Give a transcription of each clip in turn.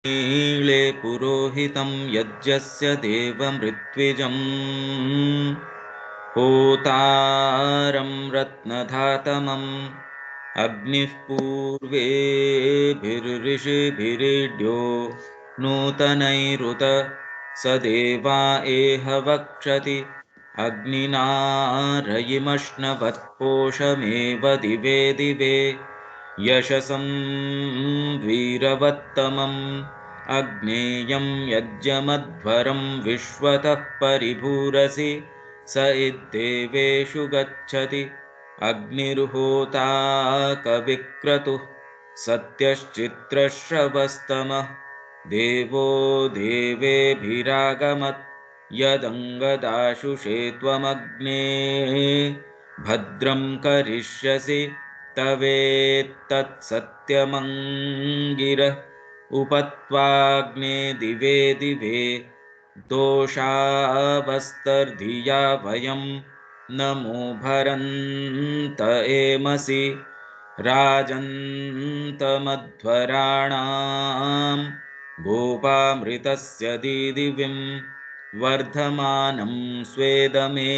नीळे पुरोहितं यज्ञस्य देवमृत्विजम् होतारं रत्नधातमम् अग्निः पूर्वेभिर्ऋषिभिरीड्यो नूतनैरुत स देवा एह वक्षति अग्निना रयिमश्नवत्पोषमेव दिवे दिवे यशसं वीरवत्तमम् अग्नेयं यज्ञमध्वरं विश्वतः परिभूरसि स इद्देवेषु गच्छति अग्निर्होता कविक्रतुः सत्यश्चित्रश्रवस्तमः देवो देवेभिरागमत् यदङ्गदाशुषे त्वमग्ने भद्रं करिष्यसि तवेत्तत्सत्यमङ्गिरः उपत्वाग्ने दिवे दिवे दोषावस्तर्धिया वयं नमो भरन्त एमसि राजन्तमध्वराणां गोपामृतस्य दीदिविं वर्धमानं स्वेदमे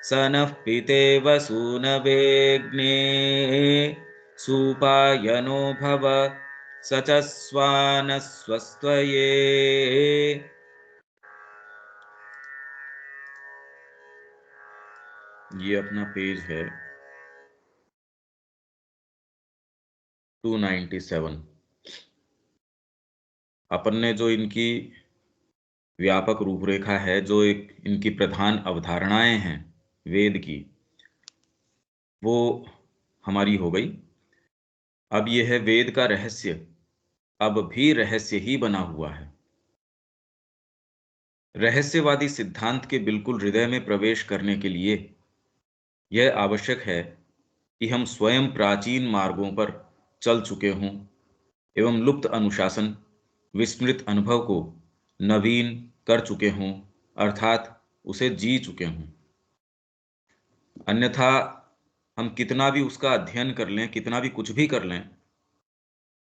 स नः पितेव सूनवेग्ने सुपायनो भव स च स्वानस्वस्त्वये। ये अपना पेज है 297। अपन ने जो इनकी व्यापक रूपरेखा है, जो एक इनकी प्रधान अवधारणाएं हैं वेद की, वो हमारी हो गई। अब ये है वेद का रहस्य, अब भी रहस्य ही बना हुआ है। रहस्यवादी सिद्धांत के बिल्कुल हृदय में प्रवेश करने के लिए यह आवश्यक है कि हम स्वयं प्राचीन मार्गों पर चल चुके हों एवं लुप्त अनुशासन, विस्मृत अनुभव को नवीन कर चुके हों, अर्थात उसे जी चुके हों। अन्यथा हम कितना भी उसका अध्ययन कर लें, कितना भी कुछ भी कर लें,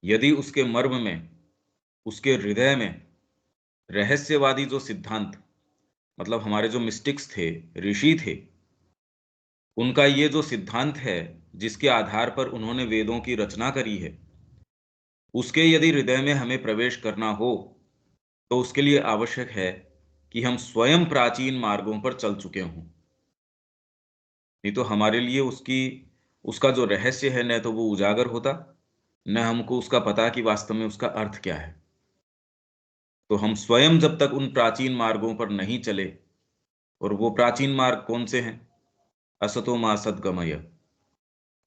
यदि उसके मर्म में, उसके हृदय में रहस्यवादी जो सिद्धांत, मतलब हमारे जो मिस्टिक्स थे, ऋषि थे, उनका ये जो सिद्धांत है जिसके आधार पर उन्होंने वेदों की रचना करी है, उसके यदि हृदय में हमें प्रवेश करना हो तो उसके लिए आवश्यक है कि हम स्वयं प्राचीन मार्गों पर चल चुके हों। नहीं तो हमारे लिए उसका जो रहस्य है, न तो वो उजागर होता, न हमको उसका पता कि वास्तव में उसका अर्थ क्या है। तो हम स्वयं जब तक उन प्राचीन मार्गों पर नहीं चले, और वो प्राचीन मार्ग कौन से हैं? असतो मा सद्गमय,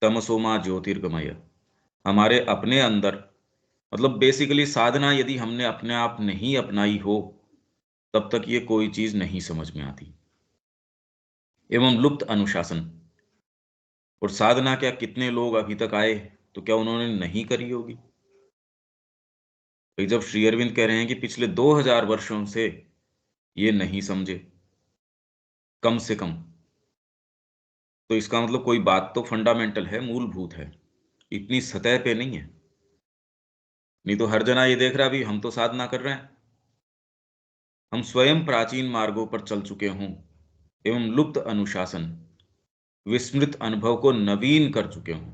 तमसो मा ज्योतिर्गमय। हमारे अपने अंदर, मतलब बेसिकली साधना यदि हमने अपने आप नहीं अपनाई हो, तब तक ये कोई चीज नहीं समझ में आती। एवं लुप्त अनुशासन और साधना, क्या कितने लोग अभी तक आए तो क्या उन्होंने नहीं करी होगी? भाई जब श्री अरविंद कह रहे हैं कि पिछले 2000 वर्षों से ये नहीं समझे कम से कम, तो इसका मतलब कोई बात तो फंडामेंटल है, मूलभूत है, इतनी सतह पे नहीं है। नहीं तो हर जना ये देख रहा भी हम तो साधना कर रहे हैं। हम स्वयं प्राचीन मार्गों पर चल चुके हों एवं लुप्त अनुशासन, विस्मृत अनुभव को नवीन कर चुके हों।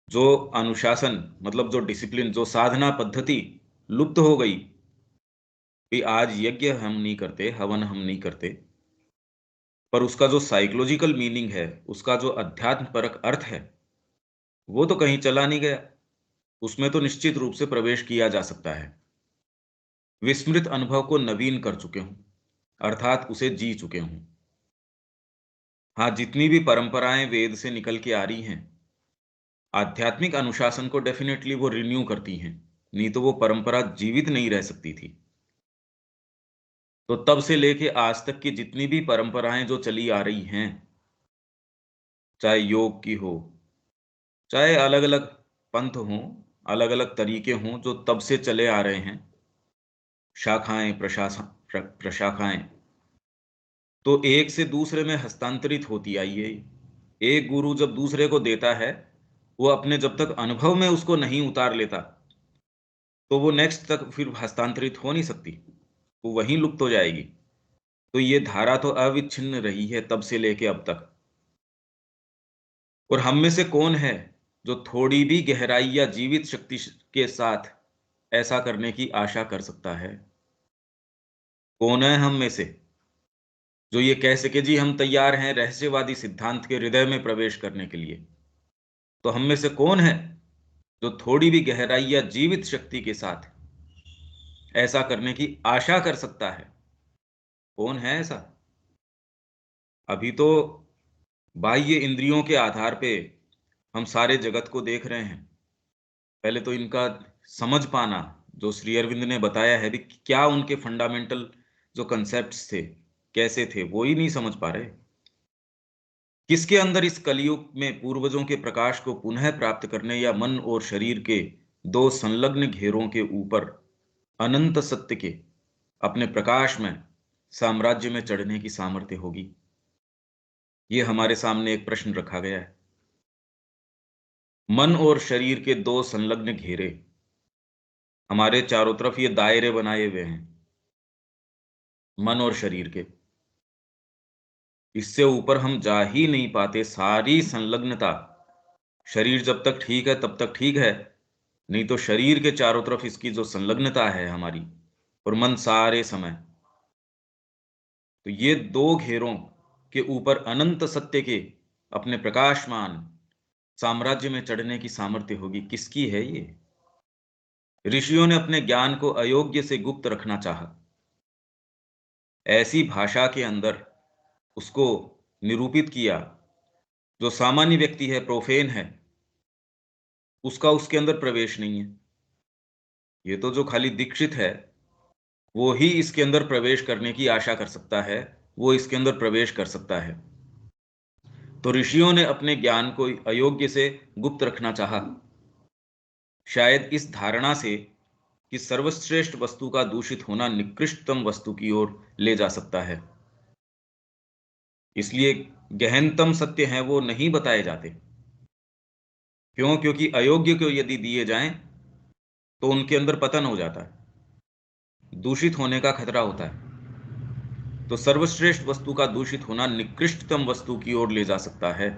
जो अनुशासन, मतलब जो डिसिप्लिन, जो साधना पद्धति लुप्त हो गई भी, आज यज्ञ हम नहीं करते, हवन हम नहीं करते, पर उसका जो साइकोलॉजिकल मीनिंग है, उसका जो अध्यात्म परक अर्थ है, वो तो कहीं चला नहीं गया। उसमें तो निश्चित रूप से प्रवेश किया जा सकता है। विस्मृत अनुभव को नवीन कर चुके हूं, अर्थात उसे जी चुके हूं। हाँ, जितनी भी परंपराएं वेद से निकल के आ रही हैं, आध्यात्मिक अनुशासन को डेफिनेटली वो रिन्यू करती हैं, नहीं तो वो परंपरा जीवित नहीं रह सकती थी। तो तब से लेके आज तक की जितनी भी परंपराएं जो चली आ रही हैं, चाहे योग की हो, चाहे अलग अलग पंथ हों, अलग अलग तरीके हों जो तब से चले आ रहे हैं, शाखाएं, प्रशाखाएं, तो एक से दूसरे में हस्तांतरित होती आई है। एक गुरु जब दूसरे को देता है, वो अपने जब तक अनुभव में उसको नहीं उतार लेता, तो वो नेक्स्ट तक फिर हस्तांतरित हो नहीं सकती, वो वहीं लुप्त हो जाएगी। तो ये धारा तो अविच्छिन्न रही है तब से लेके अब तक। और हम में से कौन है जो थोड़ी भी गहराई या जीवित शक्ति के साथ ऐसा करने की आशा कर सकता है? कौन है हम में से जो ये कह सके जी हम तैयार हैं रहस्यवादी सिद्धांत के हृदय में प्रवेश करने के लिए? तो हम में से कौन है जो थोड़ी भी गहराई या जीवित शक्ति के साथ ऐसा करने की आशा कर सकता है? कौन है ऐसा? अभी तो बाह्य इंद्रियों के आधार पे हम सारे जगत को देख रहे हैं। पहले तो इनका समझ पाना, जो श्री अरविंद ने बताया है भी, क्या उनके फंडामेंटल जो कंसेप्ट्स थे कैसे थे, वो ही नहीं समझ पा रहे। किसके अंदर इस कलयुग में पूर्वजों के प्रकाश को पुनः प्राप्त करने या मन और शरीर के दो संलग्न घेरों के ऊपर अनंत सत्य के अपने प्रकाश में साम्राज्य में चढ़ने की सामर्थ्य होगी? ये हमारे सामने एक प्रश्न रखा गया है। मन और शरीर के दो संलग्न घेरे, हमारे चारों तरफ ये दायरे बनाए हुए हैं मन और शरीर के। इससे ऊपर हम जा ही नहीं पाते। सारी संलग्नता, शरीर जब तक ठीक है तब तक ठीक है, नहीं तो शरीर के चारों तरफ इसकी जो संलग्नता है हमारी, और मन सारे समय, तो ये दो घेरों के ऊपर अनंत सत्य के अपने प्रकाशमान साम्राज्य में चढ़ने की सामर्थ्य होगी। किसकी है ये? ऋषियों ने अपने ज्ञान को अयोग्य से गुप्त रखना चाहा। ऐसी भाषा के अंदर उसको निरूपित किया जो सामान्य व्यक्ति है, प्रोफेन है, उसका उसके अंदर प्रवेश नहीं है। ये तो जो खाली दीक्षित है वो ही इसके अंदर प्रवेश करने की आशा कर सकता है, वो इसके अंदर प्रवेश कर सकता है। तो ऋषियों ने अपने ज्ञान को अयोग्य से गुप्त रखना चाहा, शायद इस धारणा से कि सर्वश्रेष्ठ वस्तु का दूषित होना निकृष्टतम वस्तु की ओर ले जा सकता है। इसलिए गहनतम सत्य हैं वो नहीं बताए जाते। क्यों? क्योंकि अयोग्य को यदि दिए जाएं तो उनके अंदर पतन हो जाता है, दूषित होने का खतरा होता है। तो सर्वश्रेष्ठ वस्तु का दूषित होना निकृष्टतम वस्तु की ओर ले जा सकता है।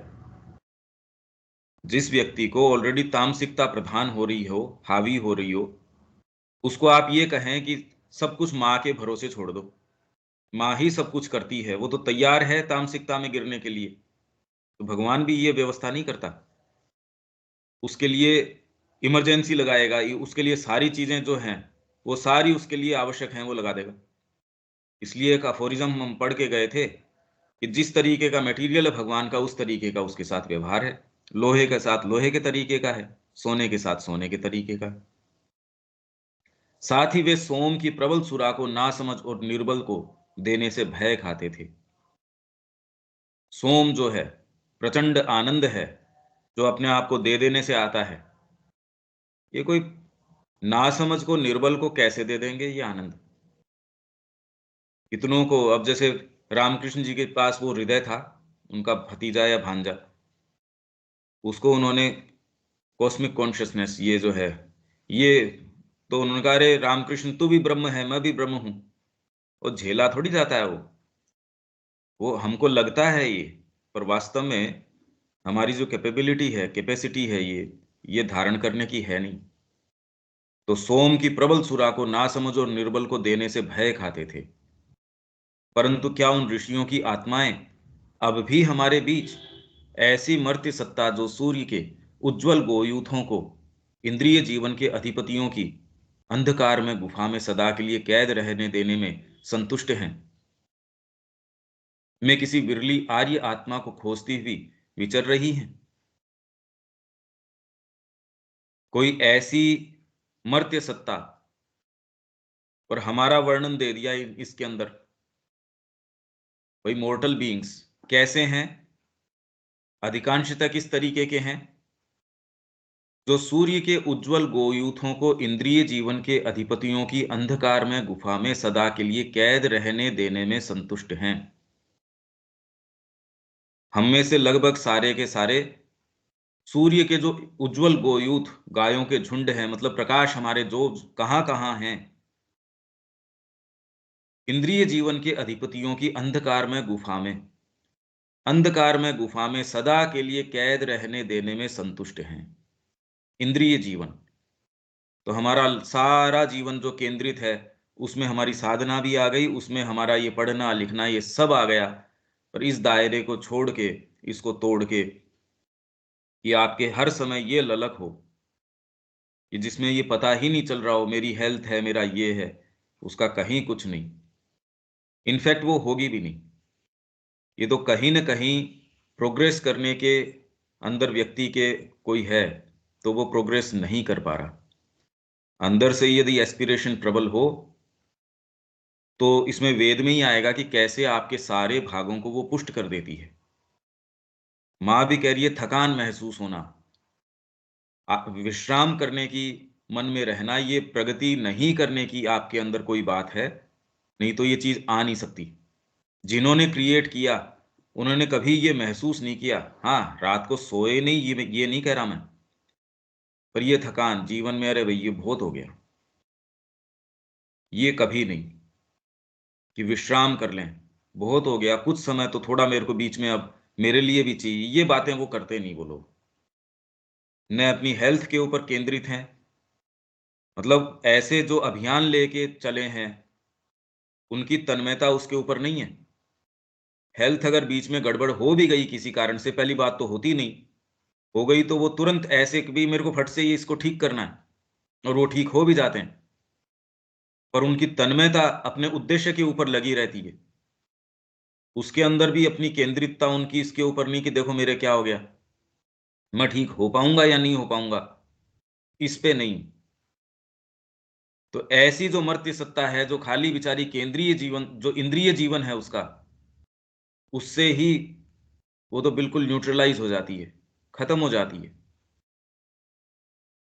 जिस व्यक्ति को ऑलरेडी तामसिकता प्रधान हो रही हो, हावी हो रही हो, उसको आप ये कहें कि सब कुछ माँ के भरोसे छोड़ दो, माँ ही सब कुछ करती है, वो तो तैयार है तामसिकता में गिरने के लिए, तो भगवान भी ये व्यवस्था नहीं करता। उसके लिए इमरजेंसी लगाएगा, उसके लिए सारी चीजें जो हैं वो सारी उसके लिए आवश्यक हैं वो लगा देगा। इसलिए एक अफोरिज्म हम पढ़ के गए थे कि जिस तरीके का मटेरियल है भगवान का, उस तरीके का उसके साथ व्यवहार है। लोहे के साथ लोहे के तरीके का है, सोने के साथ सोने के तरीके का है। साथ ही वे सोम की प्रबल सुरा को नासमझ और निर्बल को देने से भय खाते थे। सोम जो है प्रचंड आनंद है, जो अपने आप को दे देने से आता है। ये कोई नासमझ को, निर्बल को कैसे दे देंगे ये आनंद? इतनों को, अब जैसे रामकृष्ण जी के पास वो हृदय था, उनका भतीजा या भांजा, उसको उन्होंने कॉस्मिक कॉन्शियसनेस, ये जो है ये, तो उन्होंने कहा अरे रामकृष्ण तू भी ब्रह्म है, मैं भी ब्रह्म हूं। और झेला थोड़ी जाता है वो हमको लगता है ये, पर वास्तव में हमारी जो कैपेबिलिटी है, कैपेसिटी है, ये धारण करने की है नहीं। तो सोम की प्रबल सुरा को नासमझ और निर्बल को देने से भय खाते थे। परंतु क्या उन ऋषियों की आत्माएं अब भी हमारे बीच ऐसी मर्त्य सत्ता जो सूर्य के उज्जवल गोयूथों को, इंद्रिय जीवन के अधिपतियों की अंधकार में गुफा में सदा के लिए कैद रहने देने में संतुष्ट हैं, में किसी विरली आर्य आत्मा को खोजती हुई विचर रही हैं? कोई ऐसी मर्त्य सत्ता, और हमारा वर्णन दे दिया इसके अंदर। वही मोर्टल बीइंग्स कैसे हैं? अधिकांशतः किस तरीके के हैं? जो सूर्य के उज्जवल गोयूथों को इंद्रिय जीवन के अधिपतियों की अंधकार में गुफा में सदा के लिए कैद रहने देने में संतुष्ट हैं। हम में से लगभग सारे के सारे सूर्य के जो उज्जवल गोयूथ गायों के झुंड हैं, मतलब प्रकाश हमारे जो कहाँ कहाँ हैं, इंद्रिय जीवन के अधिपतियों की अंधकार में गुफा में सदा के लिए कैद रहने देने में संतुष्ट हैं। इंद्रिय जीवन तो हमारा सारा जीवन जो केंद्रित है, उसमें हमारी साधना भी आ गई, उसमें हमारा ये पढ़ना लिखना ये सब आ गया। पर इस दायरे को छोड़ के, इसको तोड़ के, कि आपके हर समय ये ललक हो कि जिसमें ये पता ही नहीं चल रहा हो मेरी हेल्थ है, मेरा ये है, उसका कहीं कुछ नहीं। इनफैक्ट वो होगी भी नहीं। ये तो कहीं ना कहीं प्रोग्रेस करने के अंदर व्यक्ति के कोई है, तो वो प्रोग्रेस नहीं कर पा रहा। अंदर से यदि एस्पिरेशन प्रबल हो, तो इसमें वेद में ही आएगा कि कैसे आपके सारे भागों को वो पुष्ट कर देती है। माँ भी कह रही है थकान महसूस होना, विश्राम करने की, मन में रहना, ये प्रगति नहीं करने की आपके अंदर कोई बात है, नहीं तो ये चीज आ नहीं सकती। जिन्होंने क्रिएट किया उन्होंने कभी ये महसूस नहीं किया। हाँ, रात को सोए नहीं, ये नहीं कह रहा मैं, पर ये थकान जीवन में, अरे भाई ये बहुत हो गया, ये कभी नहीं कि विश्राम कर लें, बहुत हो गया, कुछ समय तो थोड़ा मेरे को बीच में अब मेरे लिए भी चाहिए, ये बातें वो करते नहीं वो लोग। न अपनी हेल्थ के ऊपर केंद्रित हैं, मतलब ऐसे जो अभियान लेके चले हैं, उनकी तन्मयता उसके ऊपर नहीं है। हेल्थ अगर बीच में गड़बड़ हो भी गई किसी कारण से, पहली बात तो होती नहीं, हो गई तो वो तुरंत ऐसे कि भी मेरे को फट से ही इसको ठीक करना है, और वो ठीक हो भी जाते हैं। पर उनकी तन्मयता अपने उद्देश्य के ऊपर लगी रहती है, उसके अंदर भी अपनी केंद्रितता उनकी इसके ऊपर नहीं कि देखो मेरे क्या हो गया, मैं ठीक हो पाऊंगा या नहीं हो पाऊंगा, इस पे नहीं। तो ऐसी जो मर्त्य सत्ता है, जो खाली बिचारी केंद्रीय जीवन, जो इंद्रिय जीवन है उसका, उससे ही वो तो बिल्कुल न्यूट्रलाइज हो जाती है, खत्म हो जाती है।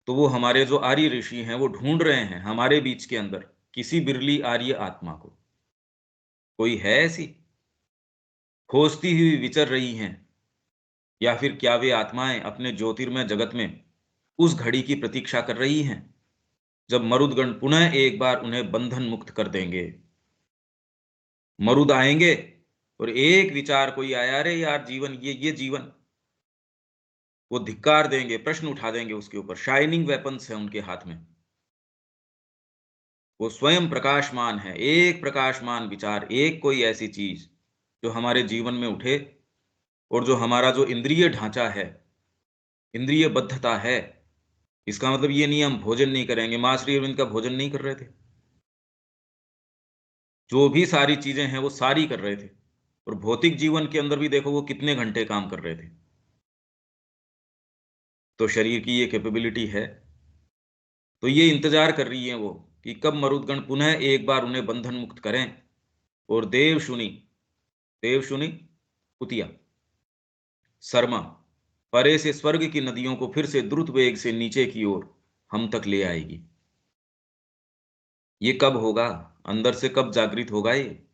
तो वो हमारे जो आर्य ऋषि हैं वो ढूंढ रहे हैं हमारे बीच के अंदर किसी बिरली आर्य आत्मा को। कोई है ऐसी, खोजती हुई विचर रही हैं, या फिर क्या वे आत्माएं अपने ज्योतिर्मय जगत में उस घड़ी की प्रतीक्षा कर रही हैं जब मरुदगण पुनः एक बार उन्हें बंधन मुक्त कर देंगे। मरुद आएंगे और एक विचार कोई आया, अरे यार जीवन, ये जीवन, वो धिक्कार देंगे, प्रश्न उठा देंगे उसके ऊपर। शाइनिंग वेपन्स है उनके हाथ में, वो स्वयं प्रकाशमान है। एक प्रकाशमान विचार, एक कोई ऐसी चीज जो हमारे जीवन में उठे, और जो हमारा जो इंद्रिय ढांचा है, इंद्रिय बद्धता है, इसका मतलब ये नहीं हम भोजन नहीं करेंगे। माँ श्री अरविंद का भोजन नहीं कर रहे थे, जो भी सारी चीजें हैं वो सारी कर रहे थे। और भौतिक जीवन के अंदर भी देखो वो कितने घंटे काम कर रहे थे। तो शरीर की ये कैपेबिलिटी है, तो ये इंतजार कर रही है वो कि कब मरुदगण पुनः एक बार उन्हें बंधन मुक्त करें। और देवशुनि कुतिया शर्मा परे से स्वर्ग की नदियों को फिर से द्रुत वेग से नीचे की ओर हम तक ले आएगी। ये कब होगा, अंदर से कब जागृत होगा ये?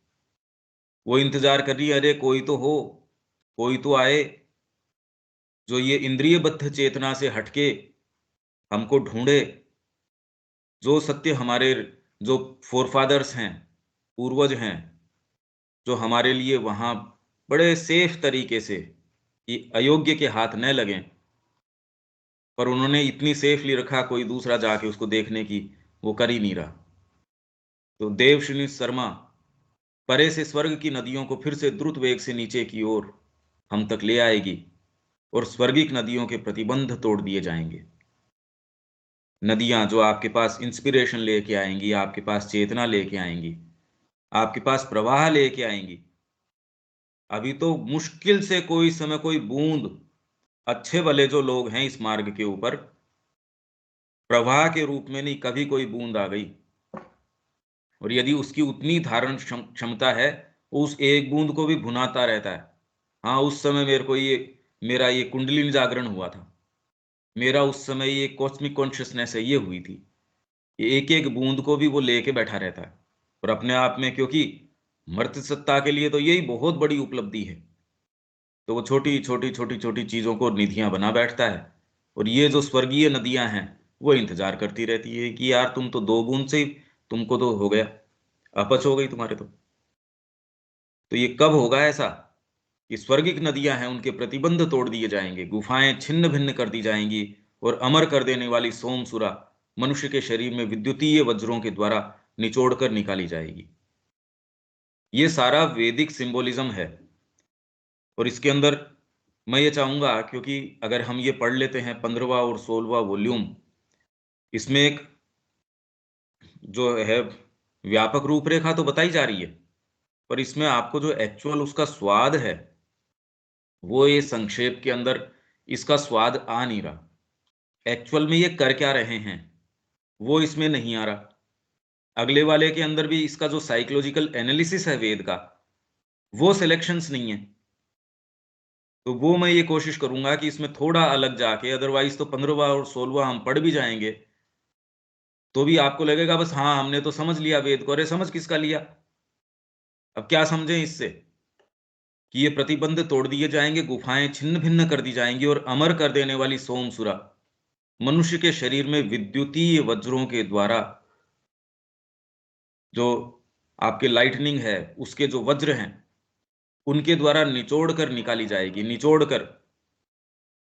वो इंतजार कर रही है, अरे कोई तो हो, कोई तो आए जो ये इंद्रियबद्ध चेतना से हटके हमको ढूंढे। जो सत्य हमारे, जो फोरफादर्स हैं, पूर्वज हैं, जो हमारे लिए वहां बड़े सेफ तरीके से कि अयोग्य के हाथ न लगें, पर उन्होंने इतनी सेफली रखा, कोई दूसरा जाके उसको देखने की वो कर ही नहीं रहा। तो देवश्री शर्मा परे से स्वर्ग की नदियों को फिर से द्रुत वेग से नीचे की ओर हम तक ले आएगी, और स्वर्गिक नदियों के प्रतिबंध तोड़ दिए जाएंगे। नदियां जो आपके पास इंस्पिरेशन लेके आएंगी, आपके पास चेतना लेके आएंगी, आपके पास प्रवाह लेके आएंगी। अभी तो मुश्किल से कोई समय कोई बूंद, अच्छे भले जो लोग हैं इस मार्ग के ऊपर, प्रवाह के रूप में नहीं, कभी कोई बूंद आ गई, और यदि उसकी उतनी धारण क्षमता है, उस एक बूंद को भी भुनाता रहता है। हाँ, उस समय मेरे को ये, मेरा ये कुंडलिनी जागरण हुआ था, मेरा उस समय ये कॉस्मिक कॉन्शियसनेस है ये हुई थी। ये एक एक बूंद को भी वो लेके बैठा रहता है, और अपने आप में, क्योंकि मर्त सत्ता के लिए तो यही बहुत बड़ी उपलब्धि है तो वो छोटी छोटी छोटी छोटी चीजों को निधियां बना बैठता है। और ये जो स्वर्गीय नदियां हैं वो इंतजार करती रहती है कि यार तुम तो 2 बूंद से ही तुमको तो हो गया, अपच हो गई तुम्हारे तो ये कब होगा ऐसा? ये स्वर्गिक नदियां हैं, उनके प्रतिबंध तोड़ दिए जाएंगे, गुफाएं छिन्न भिन्न कर दी जाएंगी, और अमर कर देने वाली सोमसुरा मनुष्य के शरीर में विद्युतीय वज्रों के द्वारा निचोड़ कर निकाली जाएगी। ये सारा वैदिक सिंबोलिज्म है। और इसके अंदर मैं ये चाहूंगा, क्योंकि अगर हम ये पढ़ लेते हैं 15वां और 16वां वॉल्यूम, इसमें एक जो है व्यापक रूपरेखा तो बताई जा रही है, पर इसमें आपको जो एक्चुअल उसका स्वाद है वो ये संक्षेप के अंदर इसका स्वाद आ नहीं रहा। एक्चुअल में ये कर क्या रहे हैं वो इसमें नहीं आ रहा। अगले वाले के अंदर भी इसका जो साइकोलॉजिकल एनालिसिस है वेद का, वो सिलेक्शंस नहीं है। तो वो मैं ये कोशिश करूंगा कि इसमें थोड़ा अलग जाके, अदरवाइज तो 15वां और 16वां हम पढ़ भी जाएंगे तो भी आपको लगेगा बस हाँ हमने तो समझ लिया वेद को। अरे समझ किसका लिया? अब क्या समझें इससे कि ये प्रतिबंध तोड़ दिए जाएंगे, गुफाएं छिन्न भिन्न कर दी जाएंगी, और अमर कर देने वाली सोमसुरा मनुष्य के शरीर में विद्युतीय वज्रों के द्वारा, जो आपके लाइटनिंग है उसके जो वज्र हैं उनके द्वारा निचोड़ कर निकाली जाएगी। निचोड़ कर,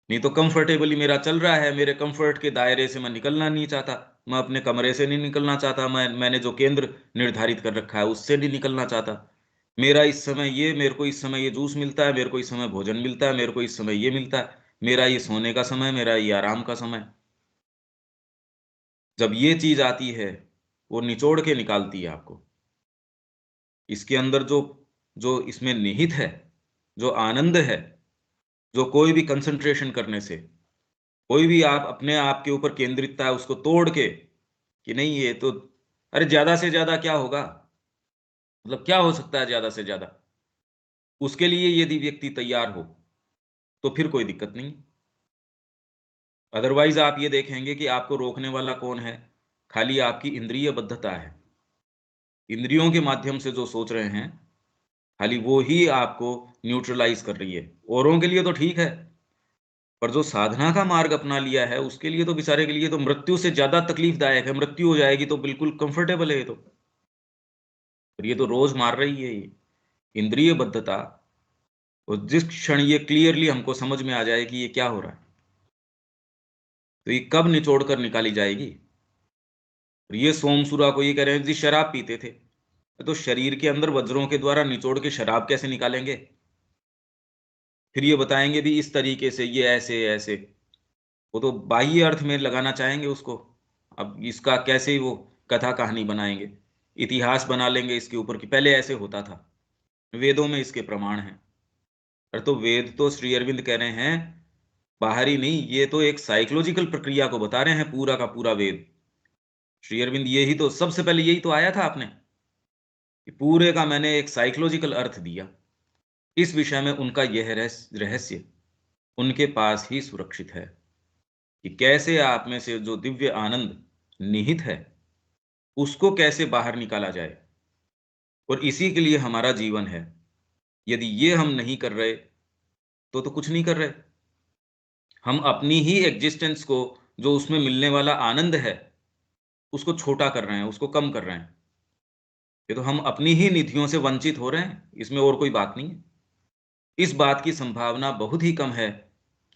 नहीं तो कंफर्टेबली मेरा चल रहा है, मेरे कंफर्ट के दायरे से मैं निकलना नहीं चाहता, मैं अपने कमरे से नहीं निकलना चाहता, मैंने जो केंद्र निर्धारित कर रखा है उससे नहीं निकलना चाहता। मेरा इस समय ये, मेरे को इस समय ये जूस मिलता है, मेरे को इस समय भोजन मिलता है, मेरे को इस समय ये मिलता है, मेरा ये सोने का समय, मेरा ये आराम का समय। जब ये चीज आती है वो निचोड़ के निकालती है आपको। इसके अंदर जो जो इसमें निहित है, जो आनंद है, जो कोई भी कंसंट्रेशन करने से, कोई भी आप अपने आप के ऊपर केंद्रितता है उसको तोड़ के, कि नहीं ये तो, अरे ज्यादा से ज्यादा क्या होगा, मतलब क्या हो सकता है ज्यादा से ज्यादा, उसके लिए यदि व्यक्ति तैयार हो तो फिर कोई दिक्कत नहीं। अदरवाइज आप ये देखेंगे कि आपको रोकने वाला कौन है? खाली आपकी इंद्रिय बद्धता है। इंद्रियों के माध्यम से जो सोच रहे हैं, खाली वो ही आपको न्यूट्रलाइज कर रही है। औरों के लिए तो ठीक है, पर जो साधना का मार्ग अपना लिया है उसके लिए तो, बेचारे के लिए तो मृत्यु से ज्यादा तकलीफदायक है। मृत्यु हो जाएगी तो बिल्कुल कंफर्टेबल है ये तो, पर ये तो रोज मार रही है ये इंद्रिय बद्धता। और जिस क्षण ये क्लियरली हमको समझ में आ जाए कि ये क्या हो रहा है, तो ये कब निचोड़ कर निकाली जाएगी? और ये सोमसुरा को ये कह रहे हैं जी शराब पीते थे, तो शरीर के अंदर वज्रों के द्वारा निचोड़ के शराब कैसे निकालेंगे? फिर ये बताएंगे भी इस तरीके से, ये ऐसे ऐसे, वो तो बाह्य अर्थ में लगाना चाहेंगे उसको। अब इसका कैसे वो कथा कहानी बनाएंगे, इतिहास बना लेंगे इसके ऊपर कि पहले ऐसे होता था। वेदों में इसके प्रमाण हैं। अरे तो वेद तो श्री अरविंद कह रहे हैं बाहरी नहीं, ये तो एक साइकोलॉजिकल प्रक्रिया को बता रहे हैं, पूरा का पूरा वेद। श्री अरविंद यही तो सबसे पहले यही तो आया था आपने, कि पूरे का मैंने एक साइकोलॉजिकल अर्थ दिया। इस विषय में उनका यह रहस्य उनके पास ही सुरक्षित है, कि कैसे आप में से जो दिव्य आनंद निहित है उसको कैसे बाहर निकाला जाए। और इसी के लिए हमारा जीवन है। यदि ये हम नहीं कर रहे तो कुछ नहीं कर रहे। हम अपनी ही एग्जिस्टेंस को, जो उसमें मिलने वाला आनंद है, उसको छोटा कर रहे हैं, उसको कम कर रहे हैं। ये तो हम अपनी ही निधियों से वंचित हो रहे हैं, इसमें और कोई बात नहीं है। इस बात की संभावना बहुत ही कम है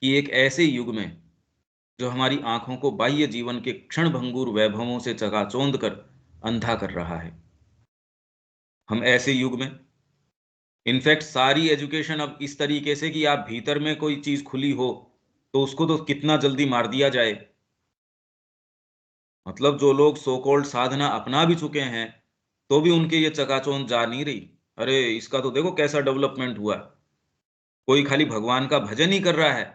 कि एक ऐसे युग में, जो हमारी आंखों को बाह्य जीवन के क्षणभंगुर वैभवों से चकाचौंध कर अंधा कर रहा है, हम ऐसे युग में, इनफैक्ट सारी एजुकेशन अब इस तरीके से कि आप भीतर में कोई चीज खुली हो तो उसको तो कितना जल्दी मार दिया जाए। मतलब जो लोग सो कॉल्ड साधना अपना भी चुके हैं तो भी उनके ये चकाचौंध जा नहीं रही। अरे इसका तो देखो कैसा डेवलपमेंट हुआ। कोई खाली भगवान का भजन ही कर रहा है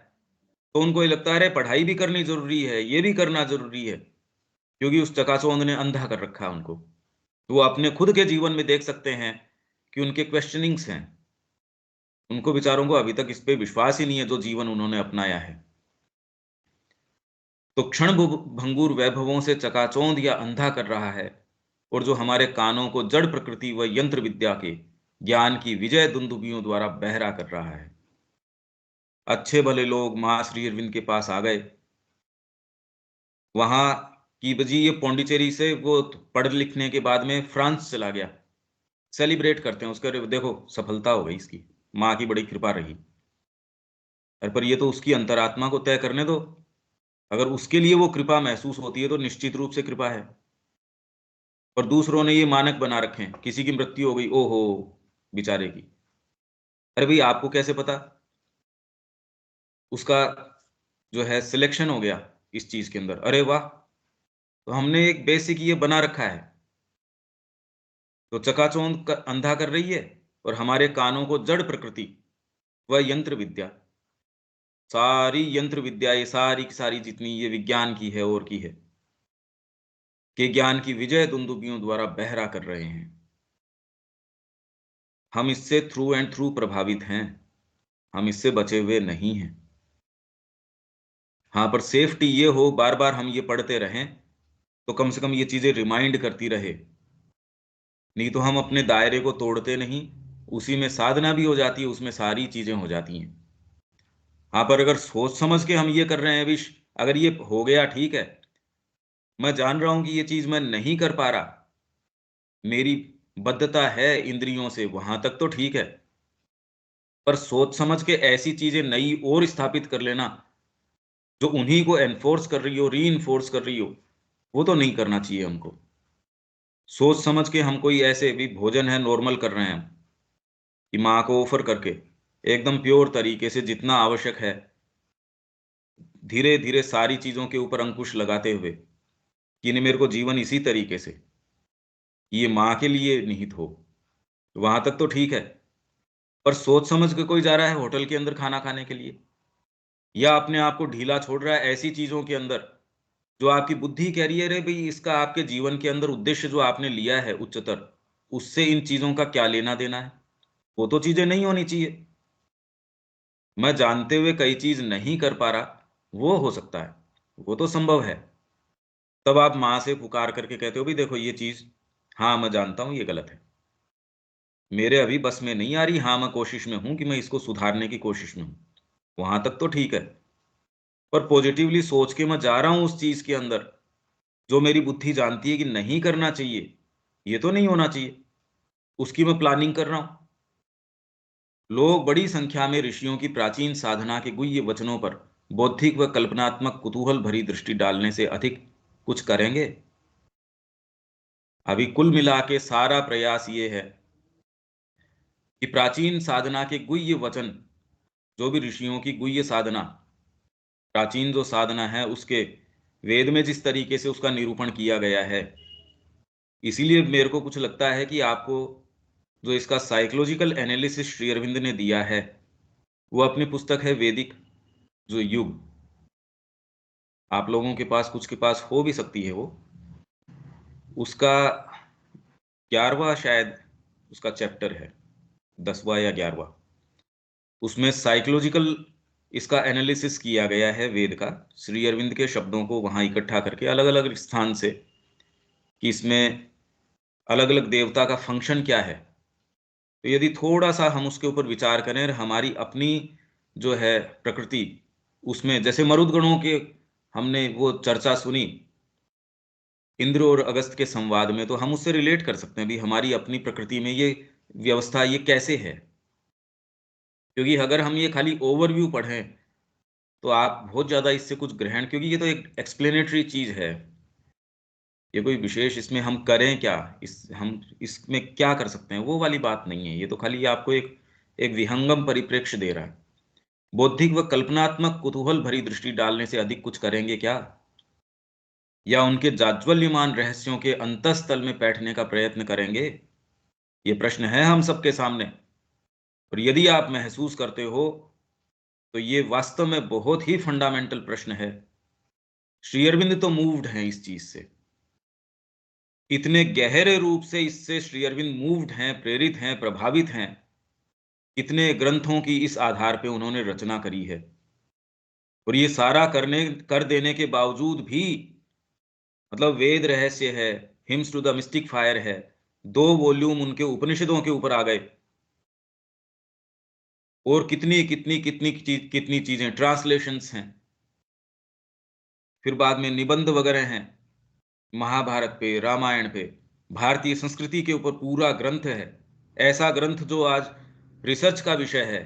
तो उनको ये लगता है अरे पढ़ाई भी करनी जरूरी है, ये भी करना जरूरी है, क्योंकि उस चकाचौंध ने अंधा कर रखा है उनको। तो वो अपने खुद के जीवन में देख सकते हैं कि उनके क्वेश्चनिंग्स हैं। उनको बेचारों को अभी तक इस पे विश्वास ही नहीं है जो जीवन उन्होंने अपनाया है। तो क्षण भंगुर वैभवों से चकाचौंध या अंधा कर रहा है, और जो हमारे कानों को जड़ प्रकृति व यंत्र विद्या के ज्ञान की विजय दुंदुभियों द्वारा बहरा कर रहा है। अच्छे भले लोग माँ श्री अरविंद के पास आ गए। वहां की बजी ये पौंडीचेरी से वो पढ़ लिखने के बाद में फ्रांस चला गया। सेलिब्रेट करते हैं उसका, देखो सफलता हो गई इसकी, माँ की बड़ी कृपा रही। अरे पर ये तो उसकी अंतरात्मा को तय करने दो। अगर उसके लिए वो कृपा महसूस होती है तो निश्चित रूप से कृपा है। और दूसरों ने ये मानक बना रखे हैं, किसी की मृत्यु हो गई, ओहो बेचारे की। अरे भाई आपको कैसे पता? उसका जो है सिलेक्शन हो गया इस चीज के अंदर, अरे वाह। तो हमने एक बेसिक ये बना रखा है, तो चकाचौंध अंधा कर रही है। और हमारे कानों को जड़ प्रकृति व यंत्र विद्या, सारी यंत्र विद्या, ये सारी की सारी जितनी ये विज्ञान की है और की है, के ज्ञान की विजय दुंदुभियों द्वारा बहरा कर रहे हैं। हम इससे थ्रू एंड थ्रू प्रभावित हैं, हम इससे बचे हुए नहीं हैं। हाँ, पर सेफ्टी ये हो, बार बार हम ये पढ़ते रहें, तो कम से कम ये चीजें रिमाइंड करती रहे। नहीं तो हम अपने दायरे को तोड़ते नहीं, उसी में साधना भी हो जाती है, उसमें सारी चीजें हो जाती हैं। हाँ, पर अगर सोच समझ के हम ये कर रहे हैं विश, अगर ये हो गया ठीक है, मैं जान रहा हूं कि ये चीज मैं नहीं कर पा रहा, मेरी बद्धता है इंद्रियों से, वहां तक तो ठीक है। पर सोच समझ के ऐसी चीजें नई और स्थापित कर लेना जो उन्हीं को एनफोर्स कर रही हो, री इन्फोर्स कर रही हो, वो तो नहीं करना चाहिए हमको। सोच समझ के हम कोई ऐसे भी भोजन है नॉर्मल कर रहे हैं कि माँ को ऑफर करके एकदम प्योर तरीके से जितना आवश्यक है, धीरे धीरे सारी चीजों के ऊपर अंकुश लगाते हुए कि नहीं, मेरे को जीवन इसी तरीके से, ये माँ के लिए निहित हो, वहां तक तो ठीक है। पर सोच समझ के कोई जा रहा है होटल के अंदर खाना खाने के लिए, या अपने आप को ढीला छोड़ रहा है ऐसी चीजों के अंदर जो आपकी बुद्धि कह रही है, रे भाई इसका आपके जीवन के अंदर उद्देश्य जो आपने लिया है उच्चतर, उससे इन चीजों का क्या लेना देना है? वो तो चीजें नहीं होनी चाहिए। मैं जानते हुए कई चीज नहीं कर पा रहा, वो हो सकता है, वो तो संभव है। तब आप माँ से पुकार करके कहते हो भी देखो ये चीज, हाँ मैं जानता हूं ये गलत है, मेरे अभी बस में नहीं आ रही, हाँ मैं कोशिश में हूं कि मैं इसको सुधारने की कोशिश में हूं, वहां तक तो ठीक है। पर पॉजिटिवली सोच के मैं जा रहा हूं उस चीज के अंदर जो मेरी बुद्धि जानती है कि नहीं करना चाहिए, ये तो नहीं होना चाहिए, उसकी मैं प्लानिंग कर रहा हूं। लोग बड़ी संख्या में ऋषियों की प्राचीन साधना के गुह्य वचनों पर बौद्धिक व कल्पनात्मक कुतूहल भरी दृष्टि डालने से अधिक कुछ करेंगे? अभी कुल मिला के सारा प्रयास ये है कि प्राचीन साधना के गुह्य वचन, जो भी ऋषियों की गुह्य साधना, प्राचीन जो साधना है उसके वेद में जिस तरीके से उसका निरूपण किया गया है, इसीलिए मेरे को कुछ लगता है कि आपको जो इसका साइकोलॉजिकल एनालिसिस श्री अरविंद ने दिया है, वो अपनी पुस्तक है वैदिक जो युग, आप लोगों के पास कुछ के पास हो भी सकती है वो, उसका 11वां शायद उसका चैप्टर है, 10वां या 11वां, उसमें साइकोलॉजिकल इसका एनालिसिस किया गया है वेद का, श्री अरविंद के शब्दों को वहां इकट्ठा करके अलग अलग स्थान से, कि इसमें अलग अलग देवता का फंक्शन क्या है। तो यदि थोड़ा सा हम उसके ऊपर विचार करें और हमारी अपनी जो है प्रकृति, उसमें जैसे मरुदगणों के हमने वो चर्चा सुनी इंद्र और अगस्त के संवाद में, तो हम उससे रिलेट कर सकते हैं भी हमारी अपनी प्रकृति में ये व्यवस्था ये कैसे है। क्योंकि अगर हम ये खाली ओवरव्यू पढ़ें तो आप बहुत ज्यादा इससे कुछ ग्रहण, क्योंकि ये तो एक एक्सप्लेनेटरी चीज है, ये कोई विशेष इसमें हम करें क्या, इस हम इसमें क्या कर सकते हैं वो वाली बात नहीं है। ये तो खाली आपको एक एक विहंगम परिप्रेक्ष्य दे रहा है। बौद्धिक व कल्पनात्मक कुतूहल भरी दृष्टि डालने से अधिक कुछ करेंगे क्या, या उनके जाज्वल्यमान रहस्यों के अंतस्तल में बैठने का प्रयत्न करेंगे? ये प्रश्न है हम सबके सामने। और यदि आप महसूस करते हो तो ये वास्तव में बहुत ही फंडामेंटल प्रश्न है। श्री अरविंद तो मूव्ड हैं इस चीज से, इतने गहरे रूप से इससे श्री अरविंद मूव्ड हैं, प्रेरित हैं, प्रभावित हैं, इतने ग्रंथों की इस आधार पे उन्होंने रचना करी है। और ये सारा करने कर देने के बावजूद भी, मतलब वेद रहस्य है, hymns to the mystic fire है, 2 वॉल्यूम उनके उपनिषदों के ऊपर आ गए, और कितनी चीजें ट्रांसलेशंस हैं, फिर बाद में निबंध वगैरह हैं, महाभारत पे, रामायण पे, भारतीय संस्कृति के ऊपर पूरा ग्रंथ है। ऐसा ग्रंथ जो आज रिसर्च का विषय है,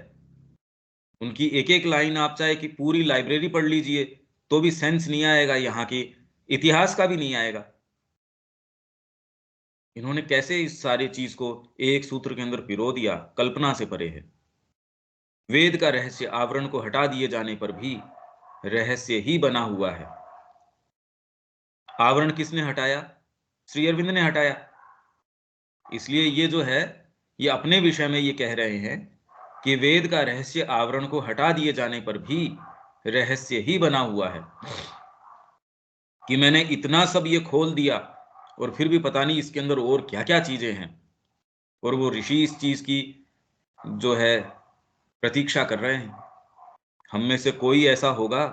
उनकी एक एक लाइन आप चाहे कि पूरी लाइब्रेरी पढ़ लीजिए तो भी सेंस नहीं आएगा, यहाँ की इतिहास का भी नहीं आएगा। इन्होंने कैसे इस सारी चीज को एक सूत्र के अंदर पिरो दिया, कल्पना से परे है। वेद का रहस्य आवरण को हटा दिए जाने पर भी रहस्य ही बना हुआ है। आवरण किसने हटाया? श्री अरविंद ने हटाया। इसलिए ये जो है, ये अपने विषय में ये कह रहे हैं कि वेद का रहस्य आवरण को हटा दिए जाने पर भी रहस्य ही बना हुआ है, कि मैंने इतना सब ये खोल दिया और फिर भी पता नहीं इसके अंदर और क्या क्या चीजें हैं। और वो ऋषि इस चीज की जो है प्रतीक्षा कर रहे हैं। हम में से कोई ऐसा होगा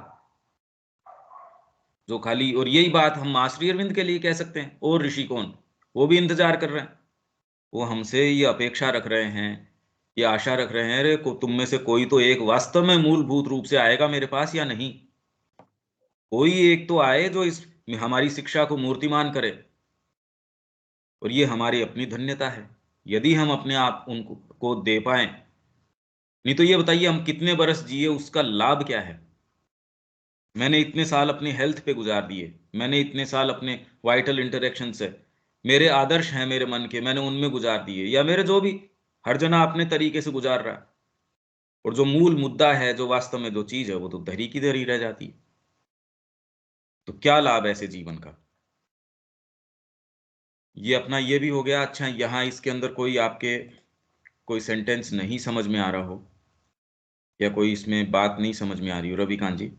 जो खाली, और यही बात हम मास्टर अरविंद के लिए कह सकते हैं, और ऋषि कौन, वो भी इंतजार कर रहे हैं। वो हमसे ये अपेक्षा रख रहे हैं, ये आशा रख रहे हैं, अरे को तुम में से कोई तो एक वास्तव में मूलभूत रूप से आएगा मेरे पास, या नहीं कोई एक तो आए जो इस हमारी शिक्षा को मूर्तिमान करे। और ये हमारी अपनी धन्यता है यदि हम अपने आप उनको को दे पाए। नहीं तो ये बताइए हम कितने बरस जिए, उसका लाभ क्या है? मैंने इतने साल अपने हेल्थ पे गुजार दिए, मैंने इतने साल अपने वाइटल इंटरेक्शन से, मेरे आदर्श हैं मेरे मन के, मैंने उनमें गुजार दिए, या मेरे जो भी, हर जना अपने तरीके से गुजार रहा है। और जो मूल मुद्दा है, जो वास्तव में जो चीज है, वो तो धरी की धरी रह जाती है। तो क्या लाभ ऐसे जीवन का? ये अपना ये भी हो गया। अच्छा, यहाँ इसके अंदर कोई आपके कोई सेंटेंस नहीं समझ में आ रहा हो, या कोई इसमें बात नहीं समझ में आ रही हो, रविकांत जी?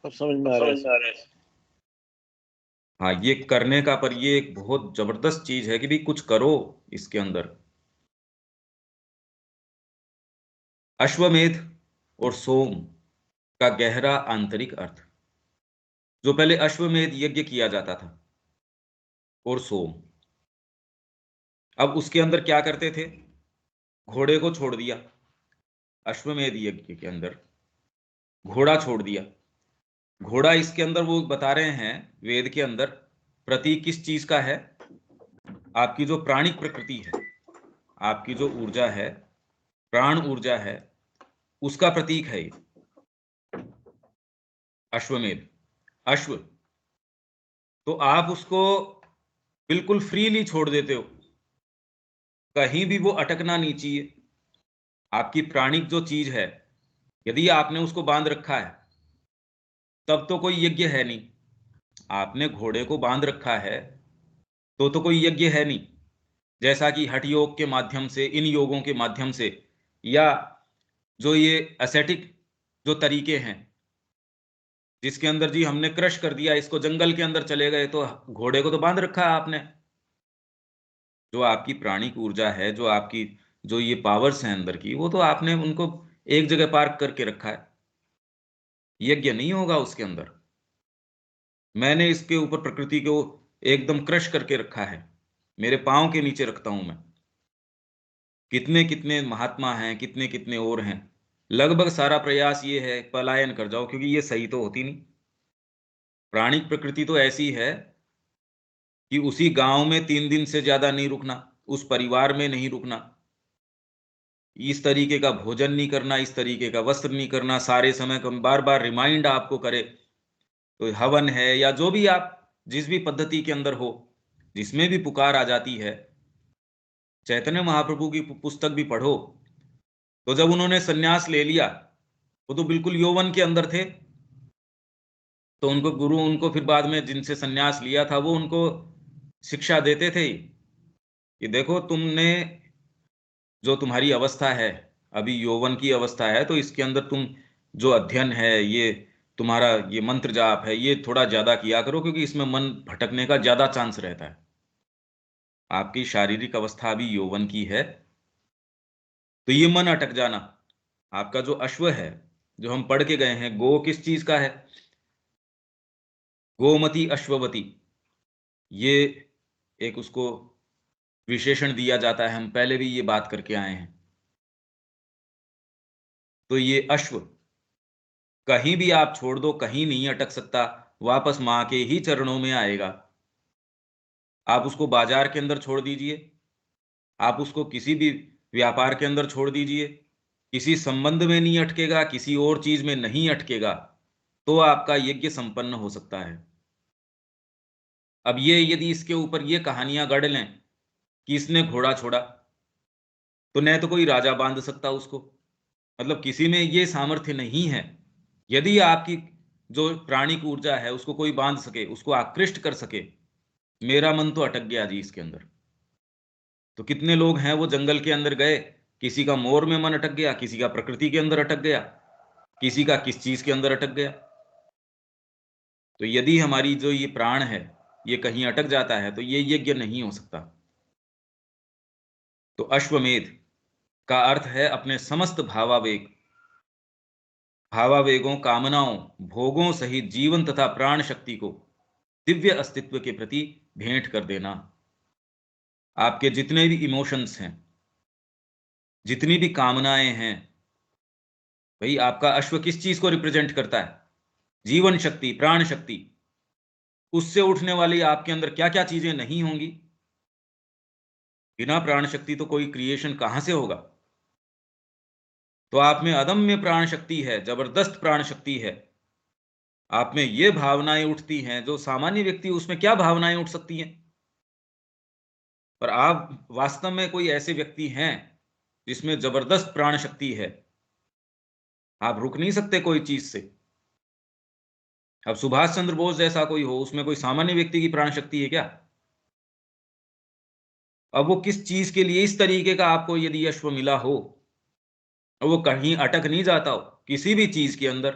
अब समझ में आ रहा है। हाँ, ये करने का, पर ये एक बहुत जबरदस्त चीज है कि भी कुछ करो इसके अंदर। अश्वमेध और सोम का गहरा आंतरिक अर्थ, जो पहले अश्वमेध यज्ञ किया जाता था और सोम, अब उसके अंदर क्या करते थे? घोड़े को छोड़ दिया। अश्वमेध यज्ञ के अंदर घोड़ा छोड़ दिया। घोड़ा इसके अंदर वो बता रहे हैं वेद के अंदर, प्रतीक किस चीज का है? आपकी जो प्राणिक प्रकृति है, आपकी जो ऊर्जा है, प्राण ऊर्जा है, उसका प्रतीक है ये अश्वमेध। अश्व, तो आप उसको बिल्कुल फ्रीली छोड़ देते हो, कहीं भी वो अटकना नहीं चाहिए। आपकी प्राणिक जो चीज है, यदि आपने उसको बांध रखा है, तब तो कोई यज्ञ है नहीं। आपने घोड़े को बांध रखा है तो कोई यज्ञ है नहीं। जैसा कि हठ योग के माध्यम से, इन योगों के माध्यम से, या जो ये एसेटिक जो तरीके हैं, जिसके अंदर जी हमने क्रश कर दिया इसको, जंगल के अंदर चले गए, तो घोड़े को तो बांध रखा है आपने। जो आपकी प्राणिक ऊर्जा है, जो आपकी जो ये पावर्स हैं अंदर की, वो तो आपने उनको एक जगह पार्क करके रखा है। यज्ञ नहीं होगा उसके अंदर। मैंने इसके ऊपर प्रकृति को एकदम क्रश करके रखा है, मेरे पांव के नीचे रखता हूं मैं। कितने कितने महात्मा हैं, कितने कितने और हैं, लगभग सारा प्रयास ये है पलायन कर जाओ, क्योंकि ये सही तो होती नहीं। प्राणिक प्रकृति तो ऐसी है कि उसी गांव में 3 दिन से ज्यादा नहीं रुकना, उस परिवार में नहीं रुकना, इस तरीके का भोजन नहीं करना, इस तरीके का वस्त्र नहीं करना, सारे समय को बार बार रिमाइंड आपको करे। तो हवन है या जो भी आप जिस भी पद्धति के अंदर हो, जिसमें भी पुकार आ जाती है, चैतन्य महाप्रभु की पुस्तक भी पढ़ो, तो जब उन्होंने सन्यास ले लिया, वो तो बिल्कुल यौवन के अंदर थे। तो उनको गुरु, उनको फिर बाद में जिनसे सन्यास लिया था, वो उनको शिक्षा देते थे कि देखो तुमने, जो तुम्हारी अवस्था है अभी यौवन की अवस्था है, तो इसके अंदर तुम जो अध्ययन है, ये तुम्हारा ये मंत्र जाप है, ये थोड़ा ज्यादा किया करो, क्योंकि इसमें मन भटकने का ज्यादा चांस रहता है। आपकी शारीरिक अवस्था अभी यौवन की है, तो ये मन अटक जाना, आपका जो अश्व है, जो हम पढ़ के गए हैं, गो किस चीज का है? गोमती अश्ववती। ये एक उसको विशेषण दिया जाता है, हम पहले भी ये बात करके आए हैं। तो ये अश्व कहीं भी आप छोड़ दो, कहीं नहीं अटक सकता, वापस मां के ही चरणों में आएगा। आप उसको बाजार के अंदर छोड़ दीजिए, आप उसको किसी भी व्यापार के अंदर छोड़ दीजिए, किसी संबंध में नहीं अटकेगा, किसी और चीज में नहीं अटकेगा, तो आपका यज्ञ संपन्न हो सकता है। अब ये यदि इसके ऊपर ये कहानियां गढ़ लें कि इसने घोड़ा छोड़ा, तो न तो कोई राजा बांध सकता उसको, मतलब किसी में ये सामर्थ्य नहीं है। यदि आपकी जो प्राणिक ऊर्जा है उसको कोई बांध सके, उसको आकृष्ट कर सके, मेरा मन तो अटक गया जी इसके अंदर। तो कितने लोग हैं वो जंगल के अंदर गए, किसी का मोर में मन अटक गया, किसी का प्रकृति के अंदर अटक गया, किसी का किस चीज के अंदर अटक गया। तो यदि हमारी जो ये प्राण है ये कहीं अटक जाता है तो ये यज्ञ नहीं हो सकता। तो अश्वमेध का अर्थ है अपने समस्त भावावेगों, कामनाओं, भोगों सहित जीवन तथा प्राण शक्ति को दिव्य अस्तित्व के प्रति भेंट कर देना। आपके जितने भी इमोशंस हैं, जितनी भी कामनाएं हैं, भाई आपका अश्व किस चीज को रिप्रेजेंट करता है? जीवन शक्ति, प्राण शक्ति। उससे उठने वाली आपके अंदर क्या क्या चीजें नहीं होंगी? बिना प्राण शक्ति तो कोई क्रिएशन कहां से होगा? तो आप में अदम्य प्राण शक्ति है, जबरदस्त प्राण शक्ति है। आप में ये भावनाएं उठती हैं जो सामान्य व्यक्ति, उसमें क्या भावनाएं उठ सकती हैं? पर आप वास्तव में कोई ऐसे व्यक्ति हैं जिसमें जबरदस्त प्राण शक्ति है, आप रुक नहीं सकते कोई चीज से। अब सुभाष चंद्र बोस जैसा कोई हो, उसमें कोई सामान्य व्यक्ति की प्राण शक्ति है क्या? अब वो किस चीज के लिए इस तरीके का आपको यदि अश्व मिला हो, और वो कहीं अटक नहीं जाता हो किसी भी चीज के अंदर।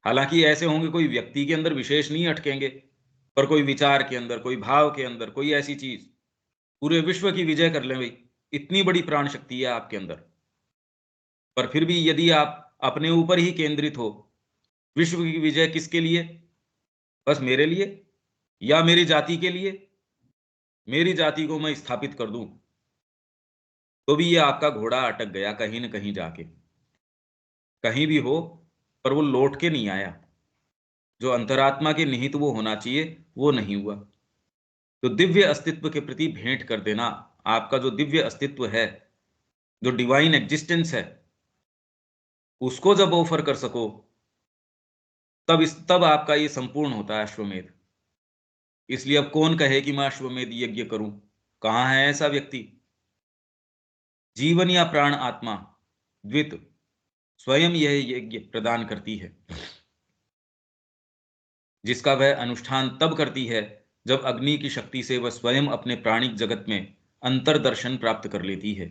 हालांकि ऐसे होंगे, कोई व्यक्ति के अंदर विशेष नहीं अटकेंगे, पर कोई विचार के अंदर, कोई भाव के अंदर, कोई ऐसी चीज पूरे विश्व की विजय कर ले भाई, इतनी बड़ी प्राण शक्ति है आपके अंदर। पर फिर भी यदि आप अपने ऊपर ही केंद्रित हो, विश्व की विजय किसके लिए? बस मेरे लिए या मेरी जाति के लिए, मेरी जाति को मैं स्थापित कर दूं, तो भी ये आपका घोड़ा अटक गया कहीं ना कहीं जाके। कहीं भी हो, पर वो लौट के नहीं आया। जो अंतरात्मा के निहित वो होना चाहिए वो नहीं हुआ। तो दिव्य अस्तित्व के प्रति भेंट कर देना, आपका जो दिव्य अस्तित्व है, जो डिवाइन एग्जिस्टेंस है, उसको जब ऑफर कर सको, तब आपका ये संपूर्ण होता है अश्वमेध। इसलिए अब कौन कहे कि मैं अश्वमेध यज्ञ करूं? कहां है ऐसा व्यक्ति? जीवन या प्राण आत्मा द्वित स्वयं यह यज्ञ प्रदान करती है, जिसका वह अनुष्ठान तब करती है जब अग्नि की शक्ति से वह स्वयं अपने प्राणिक जगत में अंतर्दर्शन प्राप्त कर लेती है,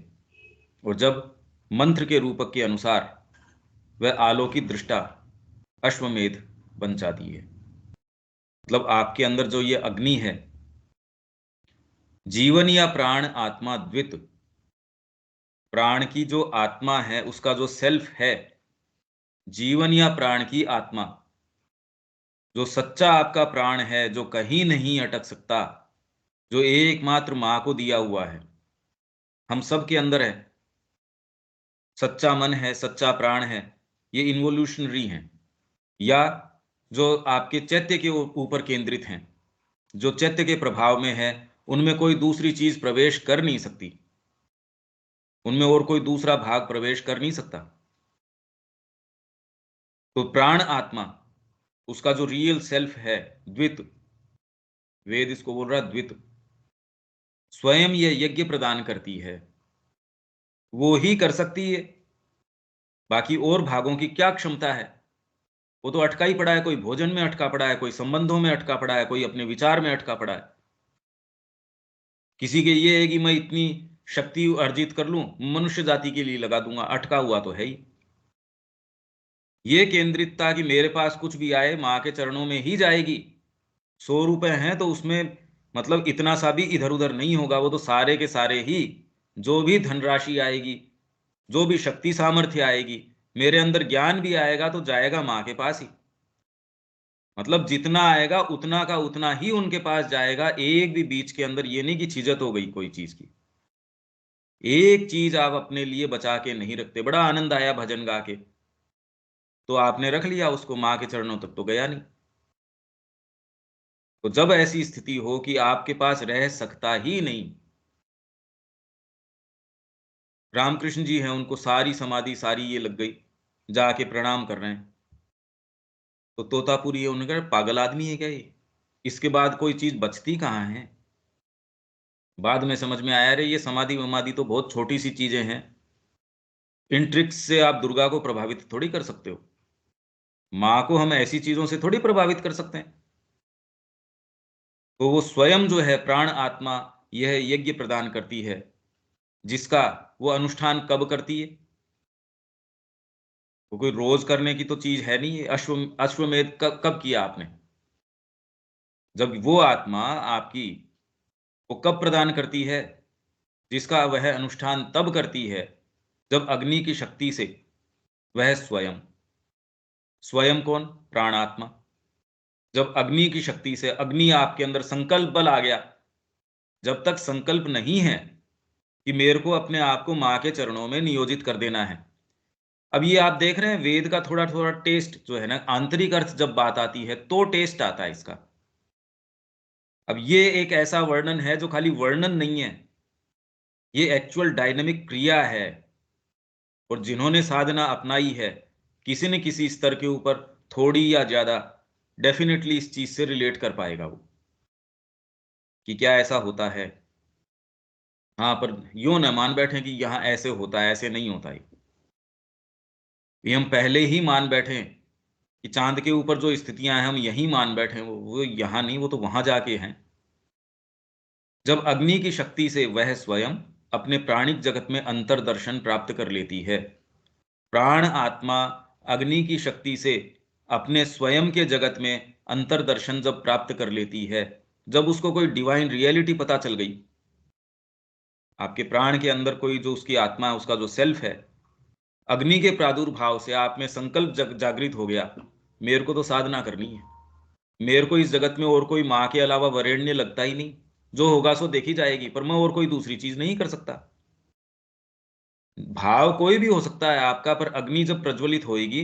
और जब मंत्र के रूपक के अनुसार वह आलोकित दृष्टा अश्वमेध बन जाती है। मतलब आपके अंदर जो ये अग्नि है, जीवन या प्राण आत्मा द्वित, प्राण की जो आत्मा है, उसका जो सेल्फ है, जीवन या प्राण की आत्मा, जो सच्चा आपका प्राण है, जो कहीं नहीं अटक सकता, जो एकमात्र मां को दिया हुआ है, हम सब के अंदर है। सच्चा मन है, सच्चा प्राण है, ये इन्वोल्यूशनरी हैं, या जो आपके चैत्य के ऊपर केंद्रित हैं, जो चैत्य के प्रभाव में है, उनमें कोई दूसरी चीज प्रवेश कर नहीं सकती, उनमें और कोई दूसरा भाग प्रवेश कर नहीं सकता। तो प्राण आत्मा, उसका जो रियल सेल्फ है, द्वित, वेद इसको बोल रहा है द्वित, स्वयं यह यज्ञ प्रदान करती है, वो ही कर सकती है। बाकी और भागों की क्या क्षमता है? वो तो अटका ही पड़ा है, कोई भोजन में अटका पड़ा है, कोई संबंधों में अटका पड़ा है, कोई अपने विचार में अटका पड़ा है। किसी के ये है कि मैं इतनी शक्ति अर्जित कर लूं, मनुष्य जाति के लिए लगा दूंगा, अटका हुआ तो है ही। ये केंद्रितता कि मेरे पास कुछ भी आए मां के चरणों में ही जाएगी। 100 रुपए हैं तो उसमें मतलब इतना सा भी इधर उधर नहीं होगा, वो तो सारे के सारे ही, जो भी धनराशि आएगी, जो भी शक्ति सामर्थ्य आएगी, मेरे अंदर ज्ञान भी आएगा तो जाएगा मां के पास ही। मतलब जितना आएगा उतना का उतना ही उनके पास जाएगा, एक भी बीच के अंदर ये नहीं कि छिजत हो गई कोई चीज की। एक चीज आप अपने लिए बचा के नहीं रखते। बड़ा आनंद आया भजन गा के, तो आपने रख लिया उसको, मां के चरणों तक तो गया नहीं। तो जब ऐसी स्थिति हो कि आपके पास रह सकता ही नहीं, रामकृष्ण जी हैं, उनको सारी समाधि सारी ये लग गई, जाके प्रणाम कर रहे हैं, तो तोतापुरी है, उन्होंने कहा पागल आदमी है क्या ये, इसके बाद कोई चीज बचती कहाँ है। बाद में समझ में आया, रे ये समाधि वमाधि तो बहुत छोटी सी चीजें हैं, इन ट्रिक्स से आप दुर्गा को प्रभावित थोड़ी कर सकते हो, माँ को हम ऐसी चीजों से थोड़ी प्रभावित कर सकते हैं। तो वो स्वयं जो है प्राण आत्मा, यह यज्ञ प्रदान करती है, जिसका वो अनुष्ठान कब करती है, वो कोई रोज करने की तो चीज है नहीं है। अश्वमेध कब किया आपने, जब वो आत्मा आपकी वो कब प्रदान करती है, जिसका वह अनुष्ठान तब करती है जब अग्नि की शक्ति से वह स्वयं, स्वयं कौन, प्राणात्मा, जब अग्नि की शक्ति से, अग्नि आपके अंदर संकल्प बल आ गया। जब तक संकल्प नहीं है कि मेरे को अपने आप को मां के चरणों में नियोजित कर देना है। अब ये आप देख रहे हैं वेद का थोड़ा थोड़ा टेस्ट जो है ना, आंतरिक अर्थ जब बात आती है तो टेस्ट आता है इसका। अब ये एक ऐसा वर्णन है जो खाली वर्णन नहीं है, ये एक्चुअल डायनामिक क्रिया है। और जिन्होंने साधना अपनाई है, किसी न किसी स्तर के ऊपर थोड़ी या ज्यादा डेफिनेटली इस चीज से रिलेट कर पाएगा वो, कि क्या ऐसा होता है। हाँ, पर यूं न मान बैठे कि यहां ऐसे होता है, ऐसे नहीं होता है। ये हम पहले ही मान बैठे कि चांद के ऊपर जो स्थितियां हैं हम यही मान बैठे हैं, वो यहां नहीं, वो तो वहां जाके हैं। जब अग्नि की शक्ति से वह स्वयं अपने प्राणिक जगत में अंतर्दर्शन प्राप्त कर लेती है, प्राण आत्मा अग्नि की शक्ति से अपने स्वयं के जगत में अंतर्दर्शन जब प्राप्त कर लेती है, जब उसको कोई डिवाइन रियलिटी पता चल गई, आपके प्राण के अंदर कोई जो उसकी आत्मा है, उसका जो सेल्फ है, अग्नि के प्रादुर्भाव से आप में संकल्प जागृत हो गया, मेरे को तो साधना करनी है, मेरे को इस जगत में और कोई माँ के अलावा वरेण्य लगता ही नहीं, जो होगा सो देखी जाएगी, पर मैं और कोई दूसरी चीज नहीं कर सकता। भाव कोई भी हो सकता है आपका, पर अग्नि जब प्रज्वलित होएगी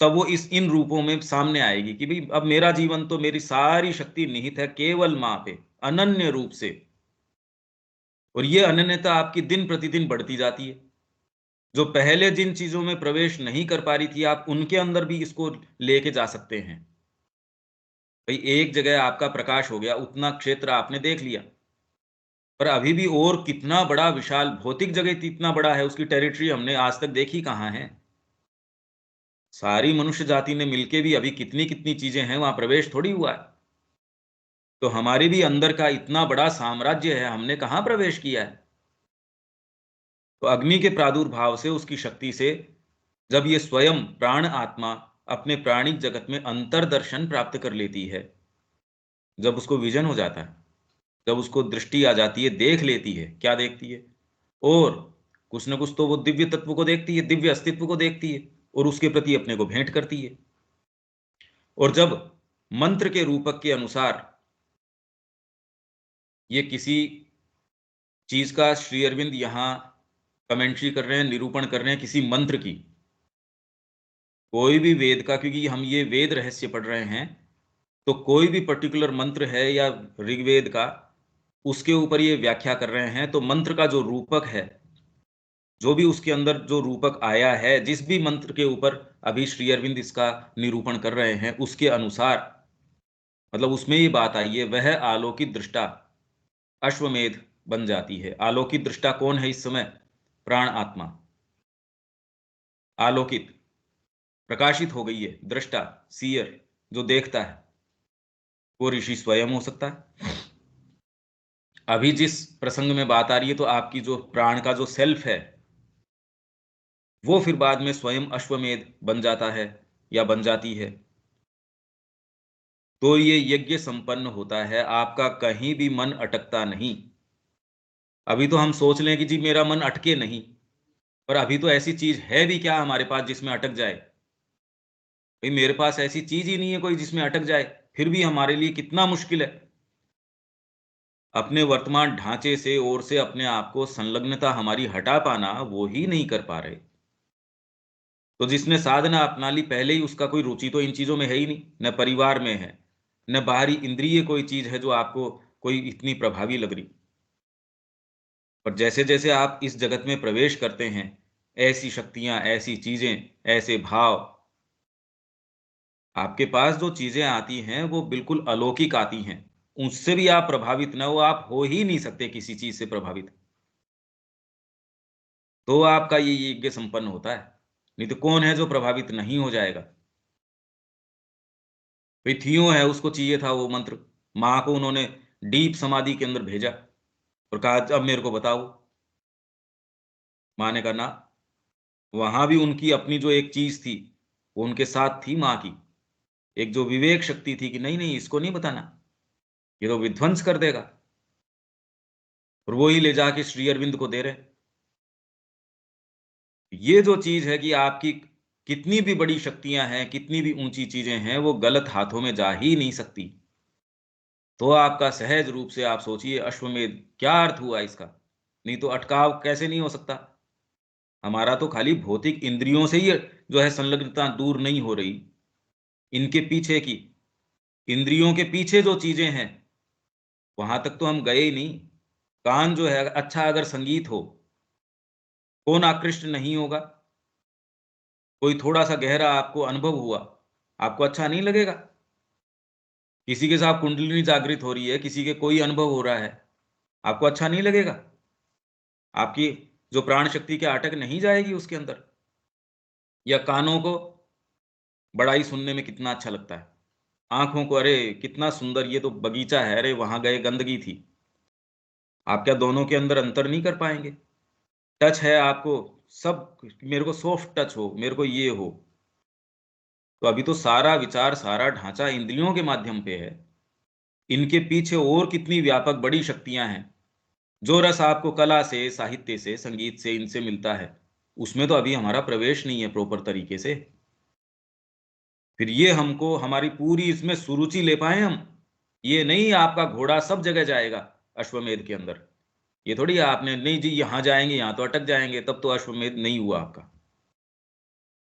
तब वो इन रूपों में सामने आएगी कि भाई अब मेरा जीवन तो, मेरी सारी शक्ति निहित है केवल माँ पे, अनन्य रूप से। और ये अनन्यता आपकी दिन प्रतिदिन बढ़ती जाती है। जो पहले जिन चीजों में प्रवेश नहीं कर पा रही थी, आप उनके अंदर भी इसको लेके जा सकते हैं। भाई एक जगह आपका प्रकाश हो गया, उतना क्षेत्र आपने देख लिया, पर अभी भी और कितना बड़ा विशाल भौतिक जगह इतना बड़ा है, उसकी टेरिटरी हमने आज तक देखी कहाँ है। सारी मनुष्य जाति ने मिलके भी अभी कितनी कितनी चीजें हैं, वहां प्रवेश थोड़ी हुआ है। तो हमारे भी अंदर का इतना बड़ा साम्राज्य है, हमने कहाँ प्रवेश किया है। तो अग्नि के प्रादुर्भाव से, उसकी शक्ति से, जब ये स्वयं प्राण आत्मा अपने प्राणिक जगत में अंतर्दर्शन प्राप्त कर लेती है, जब उसको विजन हो जाता है, जब उसको दृष्टि आ जाती है, देख लेती है, क्या देखती है, और कुछ न कुछ तो वो दिव्य तत्व को देखती है, दिव्य अस्तित्व को देखती है, और उसके प्रति अपने को भेंट करती है। और जब मंत्र के रूपक के अनुसार ये किसी चीज का श्री अरविंद यहां कमेंट्री कर रहे हैं, निरूपण कर रहे हैं किसी मंत्र की, कोई भी वेद का, क्योंकि हम ये वेद रहस्य पढ़ रहे हैं, तो कोई भी पर्टिकुलर मंत्र है या ऋग्वेद का, उसके ऊपर ये व्याख्या कर रहे हैं, तो मंत्र का जो रूपक है, जो भी उसके अंदर जो रूपक आया है, जिस भी मंत्र के ऊपर अभी श्री अरविंद इसका निरूपण कर रहे हैं, उसके अनुसार, मतलब उसमें ये बात आई है, वह आलोकित दृष्टा अश्वमेध बन जाती है। आलोकित दृष्टा कौन है इस समय, प्राण आत्मा आलोकित, प्रकाशित हो गई है। दृष्टा, सीयर, जो देखता है, वो ऋषि स्वयं हो सकता है। अभी जिस प्रसंग में बात आ रही है, तो आपकी जो प्राण का जो सेल्फ है, वो फिर बाद में स्वयं अश्वमेध बन जाता है या बन जाती है। तो ये यज्ञ संपन्न होता है, आपका कहीं भी मन अटकता नहीं। अभी तो हम सोच लें कि जी मेरा मन अटके नहीं, पर अभी तो ऐसी चीज है भी क्या हमारे पास जिसमें अटक जाए। भाई मेरे पास ऐसी चीज ही नहीं है कोई जिसमें अटक जाए, फिर भी हमारे लिए कितना मुश्किल है अपने वर्तमान ढांचे से और से अपने आप को संलग्नता हमारी हटा पाना, वो ही नहीं कर पा रहे। तो जिसने साधना अपना ली पहले ही उसका कोई रुचि तो इन चीजों में है ही नहीं, न परिवार में है, न बाहरी इंद्रिय कोई चीज है जो आपको कोई इतनी प्रभावी लग रही। पर जैसे जैसे आप इस जगत में प्रवेश करते हैं, ऐसी शक्तियां, ऐसी चीजें, ऐसे भाव, आपके पास जो चीजें आती हैं वो बिल्कुल अलौकिक आती हैं। उससे भी आप प्रभावित न हो, आप हो ही नहीं सकते किसी चीज से प्रभावित। तो आपका ये यज्ञ संपन्न होता है, नहीं तो कौन है जो प्रभावित नहीं हो जाएगा। भाई थियो है, उसको चाहिए था वो मंत्र, माँ को उन्होंने डीप समाधि के अंदर भेजा और कहा अब मेरे को बताओ। माँ ने कहा ना, वहां भी उनकी अपनी जो एक चीज थी वो उनके साथ थी, माँ की एक जो विवेक शक्ति थी कि नहीं नहीं इसको नहीं बताना, ये तो विध्वंस कर देगा। और वो ही ले जाके श्री अरविंद को दे रहे। ये जो चीज है कि आपकी कितनी भी बड़ी शक्तियां हैं, कितनी भी ऊंची चीजें हैं, वो गलत हाथों में जा ही नहीं सकती। तो आपका सहज रूप से आप सोचिए अश्वमेध क्या अर्थ हुआ इसका, नहीं तो अटकाव कैसे नहीं हो सकता। हमारा तो खाली भौतिक इंद्रियों से ही जो है संलग्नता दूर नहीं हो रही, इनके पीछे की इंद्रियों के पीछे जो चीजें हैं वहां तक तो हम गए ही नहीं। कान जो है, अच्छा अगर संगीत हो, कौन आकृष्ट नहीं होगा। कोई थोड़ा सा गहरा आपको अनुभव हुआ, आपको अच्छा नहीं लगेगा। किसी के साथ कुंडलिनी जागृत हो रही है, किसी के कोई अनुभव हो रहा है, आपको अच्छा नहीं लगेगा। आपकी जो प्राण शक्ति के अटक नहीं जाएगी उसके अंदर। या कानों को बड़ा ही सुनने में कितना अच्छा लगता है, आंखों को अरे कितना सुंदर ये तो बगीचा है, अरे वहां गए गंदगी थी। आप क्या दोनों के अंदर अंतर नहीं कर पाएंगे। टच है आपको, सब मेरे को सॉफ्ट टच हो, मेरे को ये हो। तो अभी तो सारा विचार, सारा ढांचा इंद्रियों के माध्यम पे है। इनके पीछे और कितनी व्यापक बड़ी शक्तियां हैं। जो रस आपको कला से, साहित्य से, संगीत से, इनसे मिलता है, उसमें तो अभी हमारा प्रवेश नहीं है प्रॉपर तरीके से। फिर ये हमको हमारी पूरी इसमें सुरुचि ले पाए हम। ये नहीं आपका घोड़ा सब जगह जाएगा अश्वमेध के अंदर। ये थोड़ी आपने नहीं जी यहां जाएंगे यहां तो अटक जाएंगे, तब तो अश्वमेध नहीं हुआ आपका।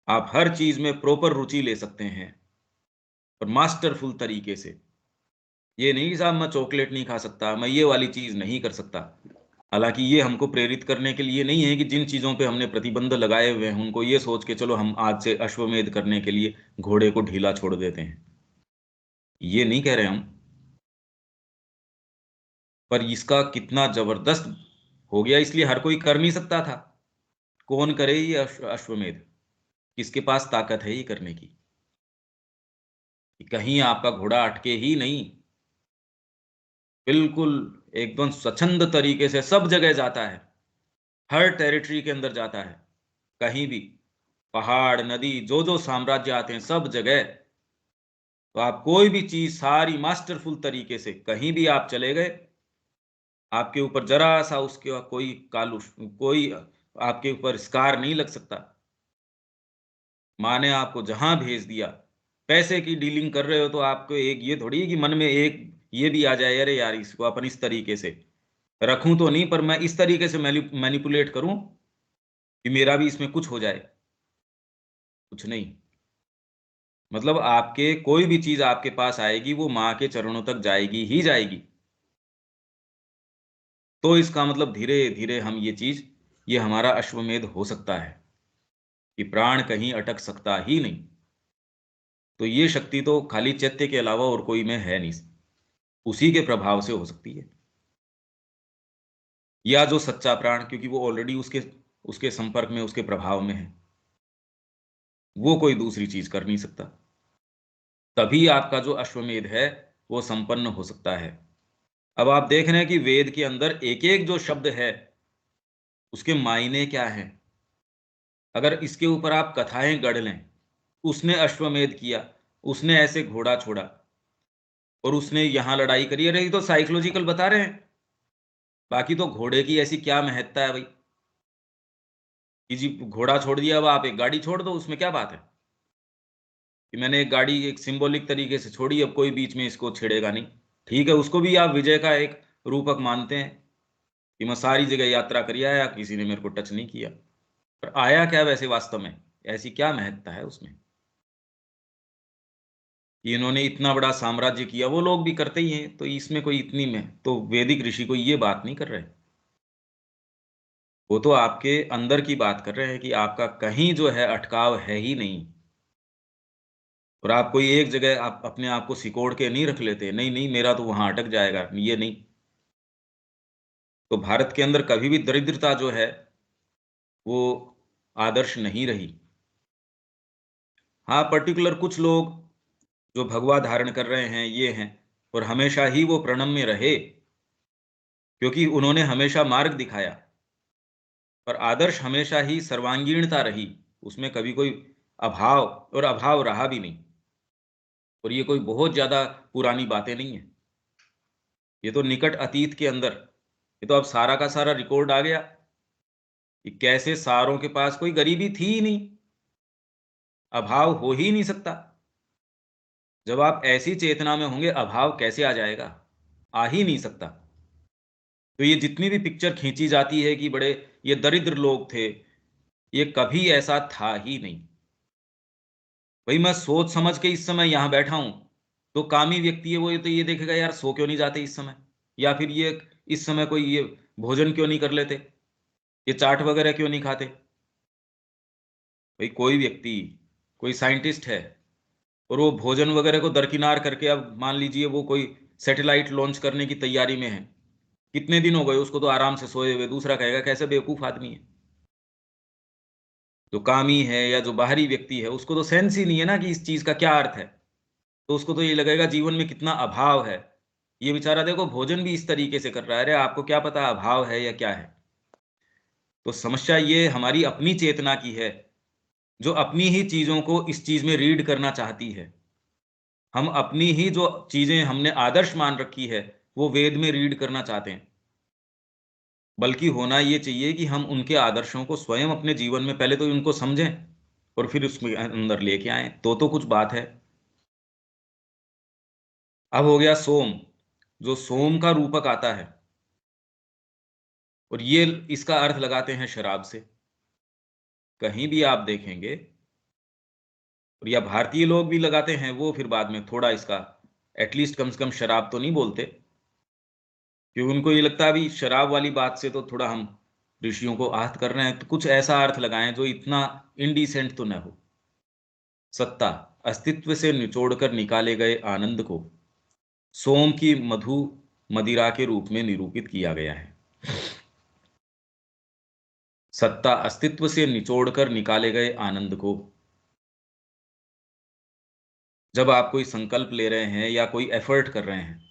आप हर चीज में प्रॉपर रुचि ले सकते हैं और मास्टरफुल तरीके से। ये नहीं कि साहब मैं चॉकलेट नहीं खा सकता, मैं ये वाली चीज नहीं कर सकता। हालांकि ये हमको प्रेरित करने के लिए नहीं है कि जिन चीजों पे हमने प्रतिबंध लगाए हुए हैं उनको ये सोच के चलो हम आज से अश्वमेध करने के लिए घोड़े को ढीला छोड़ देते हैं, ये नहीं कह रहे हम। पर इसका कितना जबरदस्त हो गया, इसलिए हर कोई कर नहीं सकता था। कौन करे ये अश्वमेध, किसके पास ताकत है ये करने की। कि कहीं आपका घोड़ा अटके ही नहीं, बिल्कुल एकदम स्वच्छंद तरीके से सब जगह जाता है, हर टेरिटरी के अंदर जाता है। कहीं भी पहाड़, नदी, जो जो साम्राज्य आते हैं सब जगह। तो आप कोई भी चीज सारी मास्टरफुल तरीके से कहीं भी आप चले गए, आपके ऊपर जरा सा उसके कोई कालुष, कोई आपके ऊपर स्कार नहीं लग सकता। माँ ने आपको जहां भेज दिया, पैसे की डीलिंग कर रहे हो तो आपको एक ये थोड़ी है कि मन में एक ये भी आ जाए अरे यार इसको अपन इस तरीके से रखूं तो नहीं, पर मैं इस तरीके से मैनिपुलेट करूं कि मेरा भी इसमें कुछ हो जाए। कुछ नहीं। मतलब आपके कोई भी चीज आपके पास आएगी वो माँ के चरणों तक जाएगी ही जाएगी। तो इसका मतलब धीरे धीरे हम ये चीज, ये हमारा अश्वमेध हो सकता है कि प्राण कहीं अटक सकता ही नहीं। तो ये शक्ति तो खाली चैत्य के अलावा और कोई में है नहीं, उसी के प्रभाव से हो सकती है। या जो सच्चा प्राण, क्योंकि वो ऑलरेडी उसके उसके संपर्क में, उसके प्रभाव में है, वो कोई दूसरी चीज कर नहीं सकता। तभी आपका जो अश्वमेध है वो संपन्न हो सकता है। अब आप देख रहे हैं कि वेद के अंदर एक एक जो शब्द है उसके मायने क्या हैं। अगर इसके ऊपर आप कथाएं गढ़ लें, उसने अश्वमेध किया, उसने ऐसे घोड़ा छोड़ा और उसने यहां लड़ाई करी, अरे ये तो साइकोलॉजिकल बता रहे हैं। बाकी तो घोड़े की ऐसी क्या महत्ता है भाई कि जी घोड़ा छोड़ दिया, अब आप एक गाड़ी छोड़ दो, उसमें क्या बात है। कि मैंने एक गाड़ी एक सिंबॉलिक तरीके से छोड़ी, अब कोई बीच में इसको छेड़ेगा नहीं। ठीक है, उसको भी आप विजय का एक रूपक मानते हैं कि मैं सारी जगह यात्रा कर आया, किसी ने मेरे को टच नहीं किया। पर आया क्या वैसे वास्तव में, ऐसी क्या महत्ता है उसमें कि इन्होंने इतना बड़ा साम्राज्य किया? वो लोग भी करते ही हैं, तो इसमें कोई इतनी में तो वैदिक ऋषि को ये बात नहीं कर रहे। वो तो आपके अंदर की बात कर रहे हैं कि आपका कहीं जो है अटकाव है ही नहीं, और आप कोई एक जगह आप अपने आप को सिकोड़ के नहीं रख लेते, नहीं नहीं मेरा तो वहां अटक जाएगा, ये नहीं। तो भारत के अंदर कभी भी दरिद्रता जो है वो आदर्श नहीं रही। हाँ, पर्टिकुलर कुछ लोग जो भगवा धारण कर रहे हैं ये हैं, और हमेशा ही वो प्रणम में रहे क्योंकि उन्होंने हमेशा मार्ग दिखाया। पर आदर्श हमेशा ही सर्वांगीणता रही, उसमें कभी कोई अभाव और अभाव रहा भी नहीं। और ये कोई बहुत ज्यादा पुरानी बातें नहीं है, ये तो निकट अतीत के अंदर, ये तो अब सारा का सारा रिकॉर्ड आ गया कि कैसे सारों के पास कोई गरीबी थी ही नहीं, अभाव हो ही नहीं सकता। जब आप ऐसी चेतना में होंगे अभाव कैसे आ जाएगा? आ ही नहीं सकता। तो ये जितनी भी पिक्चर खींची जाती है कि बड़े ये दरिद्र लोग थे, ये कभी ऐसा था ही नहीं। भाई मैं सोच समझ के इस समय यहां बैठा हूं, तो कामी व्यक्ति है वो ये तो ये देखेगा यार सो क्यों नहीं जाते इस समय, या फिर ये इस समय कोई ये भोजन क्यों नहीं कर लेते, ये चाट वगैरह क्यों नहीं खाते। भाई कोई व्यक्ति, कोई साइंटिस्ट है और वो भोजन वगैरह को दरकिनार करके, अब मान लीजिए वो कोई सैटेलाइट लॉन्च करने की तैयारी में है, कितने दिन हो गए उसको तो आराम से सोए हुए, दूसरा कहेगा कैसे बेवकूफ आदमी है। जो कामी है या जो बाहरी व्यक्ति है उसको तो सेंस ही नहीं है ना कि इस चीज का क्या अर्थ है, तो उसको तो ये लगेगा जीवन में कितना अभाव है। ये बेचारा देखो भोजन भी इस तरीके से कर रहा है, अरे आपको क्या पता अभाव है या क्या है। तो समस्या ये हमारी अपनी चेतना की है, जो अपनी ही चीजों को इस चीज में रीड करना चाहती है। हम अपनी ही जो चीजें हमने आदर्श मान रखी है वो वेद में रीड करना चाहते हैं। बल्कि होना ये चाहिए कि हम उनके आदर्शों को स्वयं अपने जीवन में पहले तो उनको समझें और फिर उसमें अंदर लेके आए, तो कुछ बात है। अब हो गया सोम, जो सोम का रूपक आता है, और ये इसका अर्थ लगाते हैं शराब से। कहीं भी आप देखेंगे, और या भारतीय लोग भी लगाते हैं, वो फिर बाद में थोड़ा इसका एटलीस्ट कम से कम शराब तो नहीं बोलते, क्योंकि उनको ये लगता है अभी शराब वाली बात से तो थोड़ा हम ऋषियों को आहत कर रहे हैं, तो कुछ ऐसा अर्थ लगाएं जो इतना इनडिसेंट तो न हो। सत्ता, अस्तित्व से निचोड़कर निकाले गए आनंद को सोम की मधु मदिरा के रूप में निरूपित किया गया है। सत्ता, अस्तित्व से निचोड़कर निकाले गए आनंद को। जब आप कोई संकल्प ले रहे हैं या कोई एफर्ट कर रहे हैं,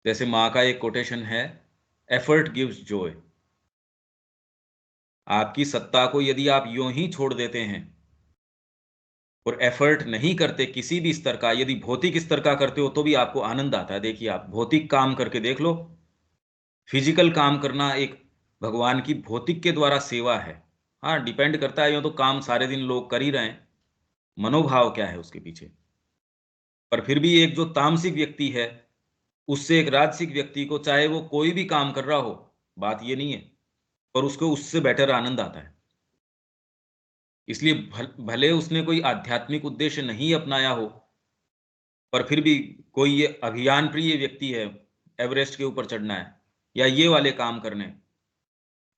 जैसे माँ का एक कोटेशन है, एफर्ट गिव्स जॉय। आपकी सत्ता को यदि आप यूं ही छोड़ देते हैं और एफर्ट नहीं करते किसी भी स्तर का, यदि भौतिक स्तर का करते हो तो भी आपको आनंद आता है। देखिए आप भौतिक काम करके देख लो, फिजिकल काम करना एक भगवान की भौतिक के द्वारा सेवा है। हाँ, डिपेंड करता है, यूं तो काम सारे दिन लोग कर ही रहे हैं, मनोभाव क्या है उसके पीछे। पर फिर भी एक जो तामसिक व्यक्ति है उससे एक राजसिक व्यक्ति को, चाहे वो कोई भी काम कर रहा हो, बात ये नहीं है, पर उसको उससे बेटर आनंद आता है। इसलिए भले उसने कोई आध्यात्मिक उद्देश्य नहीं अपनाया हो, पर फिर भी कोई ये अभियान प्रिय व्यक्ति है, एवरेस्ट के ऊपर चढ़ना है या ये वाले काम करने हैं,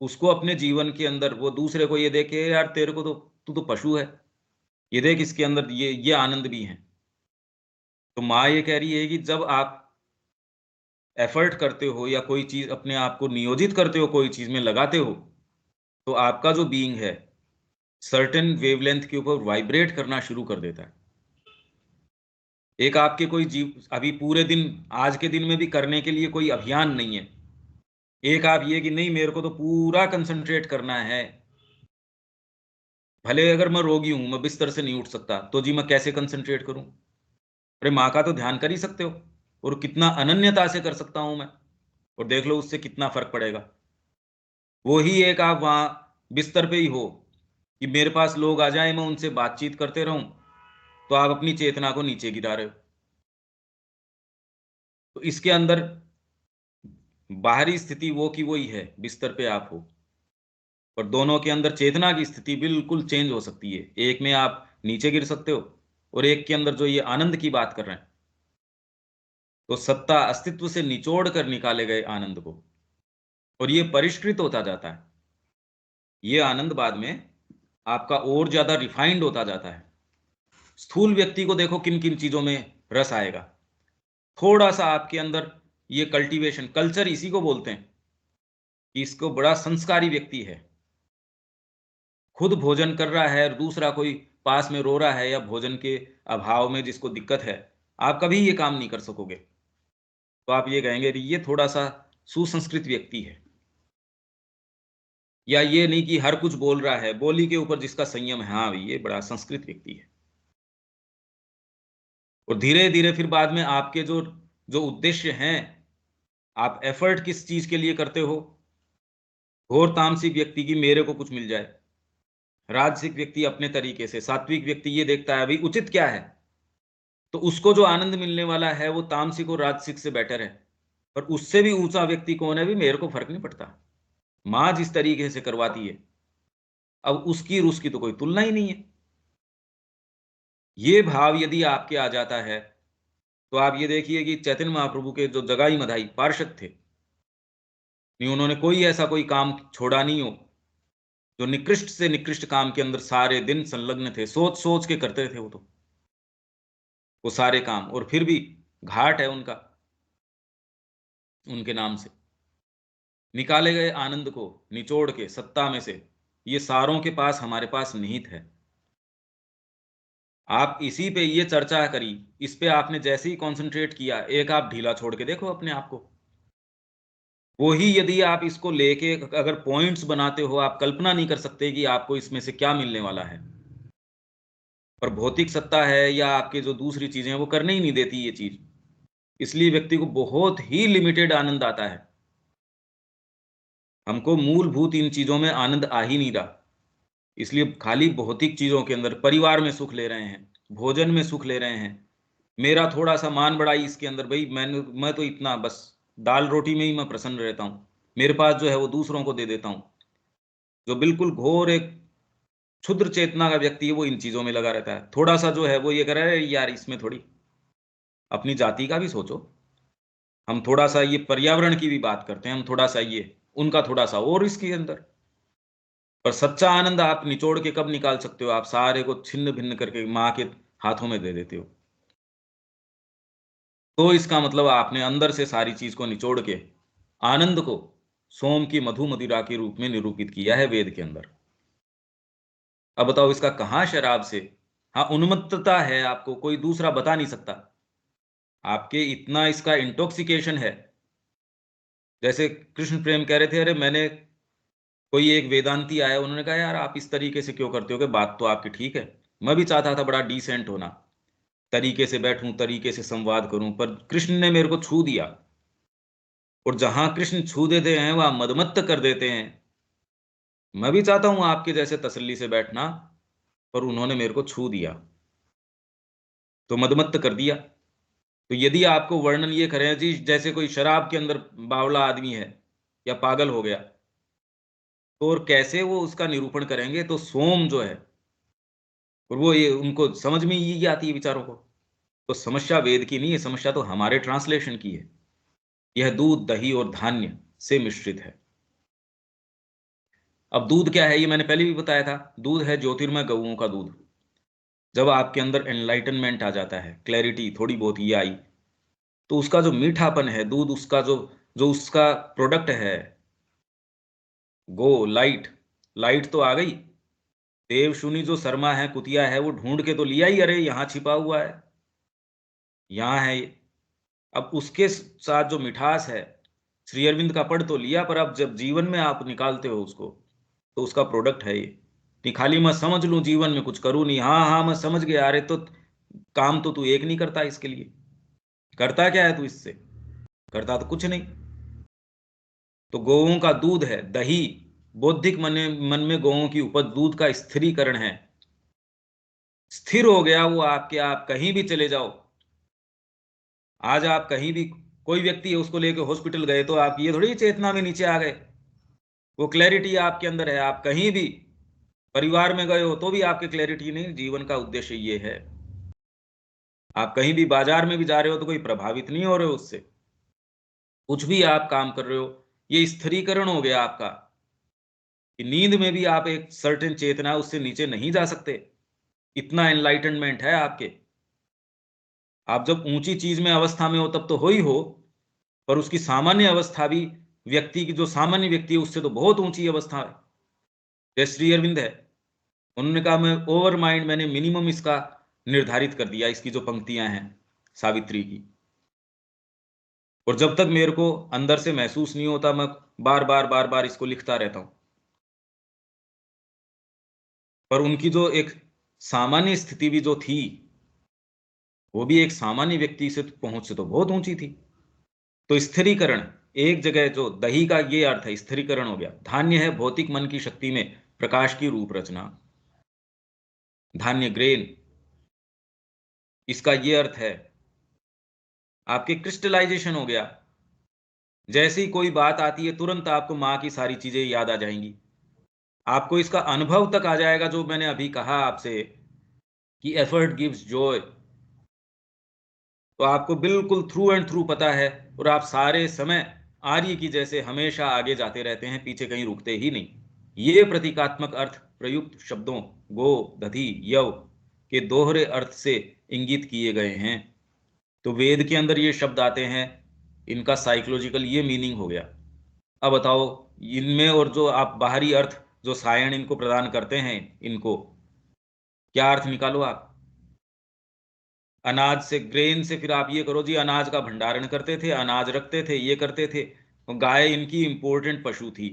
उसको अपने जीवन के अंदर वो दूसरे को ये देखे यार तेरे को तो, तू तो पशु है, ये देख इसके अंदर ये आनंद भी है। तो माँ ये कह रही है कि जब आप एफर्ट करते हो या कोई चीज अपने आप को नियोजित करते हो, कोई चीज में लगाते हो, तो आपका जो बीइंग है सर्टेन वेवलेंथ के ऊपर वाइब्रेट करना शुरू कर देता है। एक आपके कोई जीव अभी पूरे दिन, आज के दिन में भी करने के लिए कोई अभियान नहीं है। एक आप ये कि नहीं मेरे को तो पूरा कंसंट्रेट करना है, भले अगर मैं रोगी हूं, मैं बिस्तर से नहीं उठ सकता, तो जी मैं कैसे कंसंट्रेट करूं? अरे माँ का तो ध्यान कर ही सकते हो, और कितना अनन्यता से कर सकता हूं मैं, और देख लो उससे कितना फर्क पड़ेगा। वो ही एक आप वहां बिस्तर पे ही हो कि मेरे पास लोग आ जाए, मैं उनसे बातचीत करते रहूं, तो आप अपनी चेतना को नीचे गिरा रहे हो। तो इसके अंदर बाहरी स्थिति वो की वही है, बिस्तर पे आप हो, और दोनों के अंदर चेतना की स्थिति बिल्कुल चेंज हो सकती है। एक में आप नीचे गिर सकते हो, और एक के अंदर जो ये आनंद की बात कर रहे हैं, तो सत्ता अस्तित्व से निचोड़ कर निकाले गए आनंद को, और ये परिष्कृत होता जाता है। ये आनंद बाद में आपका और ज्यादा रिफाइंड होता जाता है। स्थूल व्यक्ति को देखो किन किन चीजों में रस आएगा, थोड़ा सा आपके अंदर ये कल्टीवेशन, कल्चर इसी को बोलते हैं कि इसको बड़ा संस्कारी व्यक्ति है, खुद भोजन कर रहा है और दूसरा कोई पास में रो रहा है या भोजन के अभाव में जिसको दिक्कत है, आप कभी ये काम नहीं कर सकोगे। तो आप ये कहेंगे ये थोड़ा सा सुसंस्कृत व्यक्ति है, या ये नहीं कि हर कुछ बोल रहा है, बोली के ऊपर जिसका संयम है, हाँ ये बड़ा संस्कृत व्यक्ति है। और धीरे धीरे फिर बाद में आपके जो जो उद्देश्य हैं, आप एफर्ट किस चीज के लिए करते हो। घोर तामसिक व्यक्ति की मेरे को कुछ मिल जाए, राजसिक व्यक्ति अपने तरीके से, सात्विक व्यक्ति ये देखता है भाई उचित क्या है, तो उसको जो आनंद मिलने वाला है वो तामसिक और राजसिक से बेटर है। पर उससे भी ऊंचा व्यक्ति कौन है भी, मेरे को फर्क नहीं पड़ता, मां जिस तरीके से करवाती है, अब उसकी और उसकी तो कोई तुलना ही नहीं है। ये भाव यदि आपके आ जाता है, तो आप ये देखिए कि चैतन्य महाप्रभु के जो जगाई मधाई पार्षद थे, नहीं उन्होंने कोई ऐसा कोई काम छोड़ा नहीं हो, जो निकृष्ट से निकृष्ट काम के अंदर सारे दिन संलग्न थे, सोच सोच के करते थे वो सारे काम, और फिर भी घाट है उनका उनके नाम से। निकाले गए आनंद को निचोड़ के सत्ता में से, ये सारों के पास हमारे पास निहित है। आप इसी पे ये चर्चा करी, इस पे आपने जैसे ही कंसंट्रेट किया, एक आप ढीला छोड़ के देखो अपने आप को। वो ही यदि आप इसको लेके अगर पॉइंट्स बनाते हो, आप कल्पना नहीं कर सकते कि आपको इसमें से क्या मिलने वाला है। पर भौतिक सत्ता है या आपके जो दूसरी चीजें हैं वो करने ही नहीं देती ये चीज, इसलिए व्यक्ति को बहुत ही लिमिटेड आनंद आता है। हमको मूलभूत इन चीजों में आनंद आ ही नहीं रहा, इसलिए खाली भौतिक चीजों के अंदर परिवार में सुख ले रहे हैं, भोजन में सुख ले रहे हैं। मेरा थोड़ा सा मान बढ़ाई इसके अंदर, भाई मैं तो इतना बस दाल रोटी में ही मैं प्रसन्न रहता हूँ, मेरे पास जो है वो दूसरों को दे देता हूँ। जो बिल्कुल घोर एक क्षुद्र चेतना का व्यक्ति है, वो इन चीजों में लगा रहता है। थोड़ा सा जो है वो ये कह रहा है यार इसमें थोड़ी अपनी जाति का भी सोचो, हम थोड़ा सा ये पर्यावरण की भी बात करते हैं, हम थोड़ा सा ये उनका थोड़ा सा और इसके अंदर। पर सच्चा आनंद आप निचोड़ के कब निकाल सकते हो, आप सारे को छिन्न भिन्न करके माँ के हाथों में दे देते हो। तो इसका मतलब आपने अंदर से सारी चीज को निचोड़ के आनंद को सोम की मधु मदिरा के रूप में निरूपित किया है वेद के अंदर। अब बताओ इसका कहां शराब से, हाँ उन्मत्तता है, आपको कोई दूसरा बता नहीं सकता। आपके इतना इसका इंटॉक्सिकेशन है। जैसे कृष्ण प्रेम कह रहे थे, अरे मैंने, कोई एक वेदांती आया, उन्होंने कहा यार आप इस तरीके से क्यों करते हो, कि बात तो आपकी ठीक है, मैं भी चाहता था बड़ा डिसेंट होना, तरीके से बैठूं, तरीके से संवाद करूं, पर कृष्ण ने मेरे को छू दिया। और जहां कृष्ण छू देते हैं वहां मदमत्त कर देते हैं। मैं भी चाहता हूं आपके जैसे तसल्ली से बैठना, पर उन्होंने मेरे को छू दिया तो मदमत्त कर दिया। तो यदि आपको वर्णन ये करें जी जैसे कोई शराब के अंदर बावला आदमी है या पागल हो गया, तो और कैसे वो उसका निरूपण करेंगे। तो सोम जो है, और वो ये उनको समझ में ये आती है बेचारों को। तो समस्या वेद की नहीं है, समस्या तो हमारे ट्रांसलेशन की है। यह दूध दही और धान्य से मिश्रित है। अब दूध क्या है ये मैंने पहले भी बताया था, दूध है ज्योतिर्मय गऊओं का दूध। जब आपके अंदर एनलाइटनमेंट आ जाता है, क्लैरिटी थोड़ी बहुत ये आई, तो उसका जो मीठापन है दूध, उसका जो जो उसका प्रोडक्ट है, गो लाइट, लाइट तो आ गई। देवशुनी जो शर्मा है, कुतिया है, वो ढूंढ के तो लिया ही, अरे यहाँ छिपा हुआ है, यहाँ है ये। अब उसके साथ जो मिठास है, श्री अरविंद का पढ़ तो लिया, पर अब जब जीवन में आप निकालते हो उसको, तो उसका प्रोडक्ट है ये। नहीं खाली मैं समझ लूं जीवन में कुछ करूं नहीं, हाँ हाँ मैं समझ गया, अरे तो काम तो तू एक नहीं करता इसके लिए, करता क्या है तू इससे, करता तो कुछ नहीं। तो गौओं का दूध है दही, बौद्धिक मन में गौओं की उपज दूध का स्थिरीकरण है। स्थिर हो गया वो आपके, आप कहीं भी चले जाओ। आज आप कहीं भी, कोई व्यक्ति है उसको लेके हॉस्पिटल गए तो आप ये थोड़ी चेतना में नीचे आ गए, वो क्लैरिटी आपके अंदर है। आप कहीं भी परिवार में गए हो तो भी आपके क्लैरिटी नहीं, जीवन का उद्देश्य ये है। आप कहीं भी बाजार में भी जा रहे हो तो कोई प्रभावित नहीं हो रहे हो उससे, कुछ भी आप काम कर रहे हो, ये स्थिरीकरण हो गया आपका कि नींद में भी आप एक सर्टेन चेतना, उससे नीचे नहीं जा सकते, इतना एनलाइटनमेंट है आपके। आप जब ऊंची चीज में अवस्था में हो तब तो हो ही हो, पर उसकी सामान्य अवस्था भी, व्यक्ति की जो सामान्य व्यक्ति है उससे तो बहुत ऊंची अवस्था है। जैसे श्री अरविंद है, उन्होंने कहा मैं ओवर माइंड, मैंने मिनिमम इसका निर्धारित कर दिया, इसकी जो पंक्तियां हैं सावित्री की, और जब तक मेरे को अंदर से महसूस नहीं होता मैं बार बार बार बार इसको लिखता रहता हूं। पर उनकी जो एक सामान्य स्थिति भी जो थी, वो भी एक सामान्य व्यक्ति से पहुंच से तो बहुत ऊंची थी। तो स्थिरीकरण, एक जगह जो दही का ये अर्थ है, स्थिरीकरण हो गया। धान्य है भौतिक मन की शक्ति में प्रकाश की रूप रचना, धान्य ग्रेन, इसका ये अर्थ है। आपके क्रिस्टलाइजेशन हो गया, जैसे ही कोई बात आती है तुरंत आपको माँ की सारी चीजें याद आ जाएंगी, आपको इसका अनुभव तक आ जाएगा, जो मैंने अभी कहा आपसे कि एफर्ट गिव्स जॉय। तो आपको बिल्कुल थ्रू एंड थ्रू पता है, और आप सारे समय आर्य की जैसे हमेशा आगे जाते रहते हैं, पीछे कहीं रुकते ही नहीं। ये प्रतीकात्मक अर्थ प्रयुक्त शब्दों गो, दधि, यव के दोहरे अर्थ से इंगित किए गए हैं। तो वेद के अंदर ये शब्द आते हैं, इनका साइकोलॉजिकल ये मीनिंग हो गया। अब बताओ इनमें, और जो आप बाहरी अर्थ जो सायण इनको प्रदान करते हैं, इनको क्या अर्थ निकालो आप। अनाज से, ग्रेन से, फिर आप ये करो जी अनाज का भंडारण करते थे, अनाज रखते थे, ये करते थे। और गाय इनकी इंपॉर्टेंट पशु थी,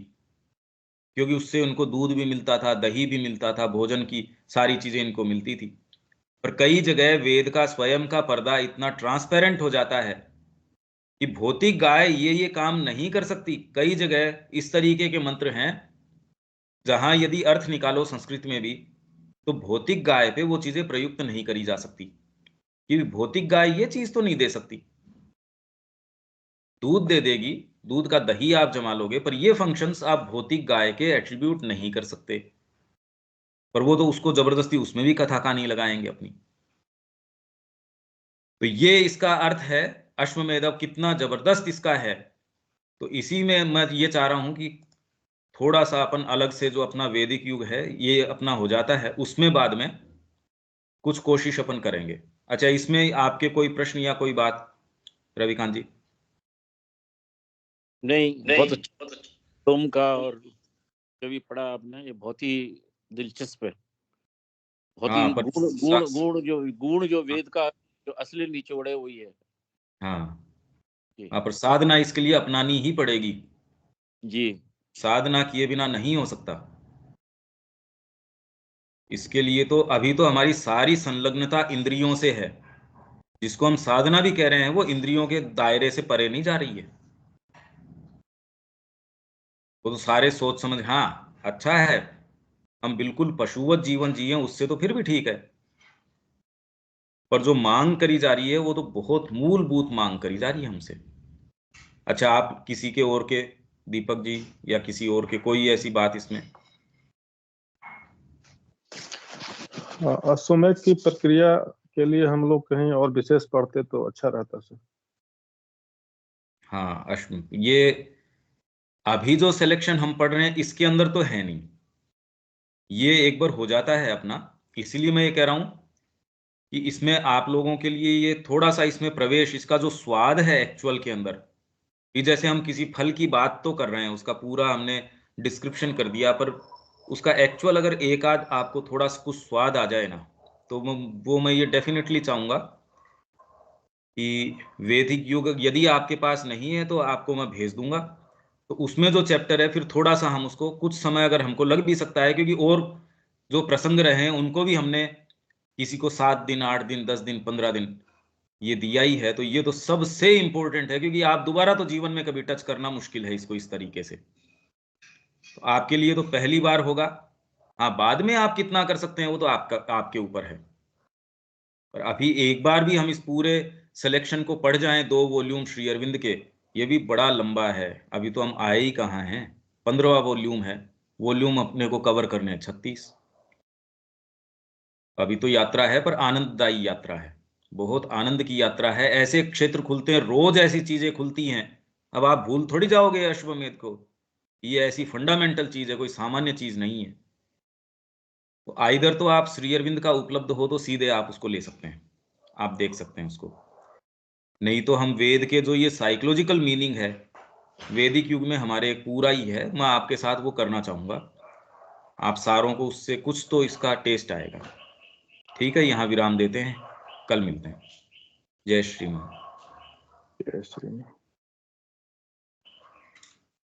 क्योंकि उससे उनको दूध भी मिलता था, दही भी मिलता था, भोजन की सारी चीजें इनको मिलती थी। पर कई जगह वेद का स्वयं का पर्दा इतना ट्रांसपेरेंट हो जाता है कि भौतिक गाय ये काम नहीं कर सकती। कई जगह इस तरीके के मंत्र हैं जहां यदि अर्थ निकालो संस्कृत में भी, तो भौतिक गाय पे वो चीजें प्रयुक्त नहीं करी जा सकती, क्योंकि भौतिक गाय ये चीज तो नहीं दे सकती। दूध दे देगी, दूध का दही आप जमा लोगे, पर ये फंक्शंस आप भौतिक गाय के एट्रीब्यूट नहीं कर सकते। पर वो तो उसको जबरदस्ती उसमें भी कथा कहानी लगाएंगे अपनी। तो ये इसका अर्थ है अश्वमेध। अब कितना जबरदस्त इसका है, तो इसी में मैं ये चाह रहा हूं कि थोड़ा सा अपन अलग से, जो अपना वैदिक युग है ये अपना हो जाता है, उसमें बाद में कुछ कोशिश अपन करेंगे। अच्छा, इसमें आपके कोई प्रश्न या कोई बात रविकांत जी? नहीं, बहुत अच्छा तुम का, और जो भी पढ़ा आपने ये बहुत ही दिलचस्प है। बहुत हाँ, ही पर गुण जो वेद का जो असली निचोड़ है वही है। हाँ जी हाँ, पर साधना इसके लिए अपनानी ही पड़ेगी। जी। साधना किए बिना नहीं हो सकता। इसके लिए तो अभी तो हमारी सारी संलग्नता इंद्रियों से है। जिसको हम साधना भी कह रहे हैं वो इंद्रियों के दायरे से परे नहीं जा रही है। वो तो सारे सोच समझ, हाँ अच्छा है हम बिल्कुल पशुवत जीवन जिए, उससे तो फिर भी ठीक है। पर जो मांग करी जा रही है वो तो बहुत मूलभूत मांग करी जा रही है हमसे। अच्छा, आप किसी के और के, दीपक जी या किसी और के, कोई ऐसी बात इसमें? अश्वमेध की प्रक्रिया के लिए हम लोग कहीं और विशेष पढ़ते तो अच्छा रहता सर। हाँ, अश्व ये अभी जो सिलेक्शन हम पढ़ रहे हैं इसके अंदर तो है नहीं, ये एक बार हो जाता है अपना। इसीलिए मैं ये कह रहा हूं कि इसमें आप लोगों के लिए ये थोड़ा सा इसमें प्रवेश, इसका जो स्वाद है एक्चुअल के अंदर, कि जैसे हम किसी फल की बात तो कर रहे हैं, उसका पूरा हमने डिस्क्रिप्शन कर दिया, पर उसका एक्चुअल अगर एक आध आपको थोड़ा सा कुछ स्वाद आ जाए ना, तो वो मैं ये डेफिनेटली चाहूंगा कि वैदिक युग यदि आपके पास नहीं है तो आपको मैं भेज दूंगा। तो उसमें जो चैप्टर है फिर थोड़ा सा हम उसको कुछ समय, अगर हमको लग भी सकता है, क्योंकि और जो प्रसंग रहे हैं उनको भी हमने किसी को 7 दिन, 8 दिन, 10 दिन, 15 दिन ये दिया ही है। तो ये तो सबसे इंपॉर्टेंट है, क्योंकि आप दोबारा तो जीवन में कभी टच करना मुश्किल है इसको इस तरीके से। तो आपके लिए तो पहली बार होगा। हाँ, बाद में आप कितना कर सकते हैं वो तो आपका, आपके ऊपर है। पर अभी एक बार भी हम इस पूरे सिलेक्शन को पढ़ जाएं 2 वॉल्यूम श्री अरविंद के, ये भी बड़ा लंबा है। अभी तो हम आए ही कहाँ हैं, 15वां वॉल्यूम है, वॉल्यूम अपने को कवर करने हैं 36। अभी तो यात्रा है, पर आनंददायी यात्रा है, बहुत आनंद की यात्रा है। ऐसे क्षेत्र खुलते हैं, रोज ऐसी चीजें खुलती हैं। अब आप भूल थोड़ी जाओगे अश्वमेध को, ये ऐसी फंडामेंटल चीज है, कोई सामान्य चीज नहीं है। तो आइदर तो आप श्री अरविंद का उपलब्ध हो तो सीधे आप उसको ले सकते हैं, आप देख सकते हैं उसको, नहीं तो हम वेद के जो ये साइकोलॉजिकल मीनिंग है, वैदिक युग में हमारे एक पूरा ही है, मैं आपके साथ वो करना चाहूंगा। आप सारों को उससे कुछ तो इसका टेस्ट आएगा। ठीक है, यहाँ विराम देते हैं, कल मिलते हैं। जय श्री राम। जय श्री राम।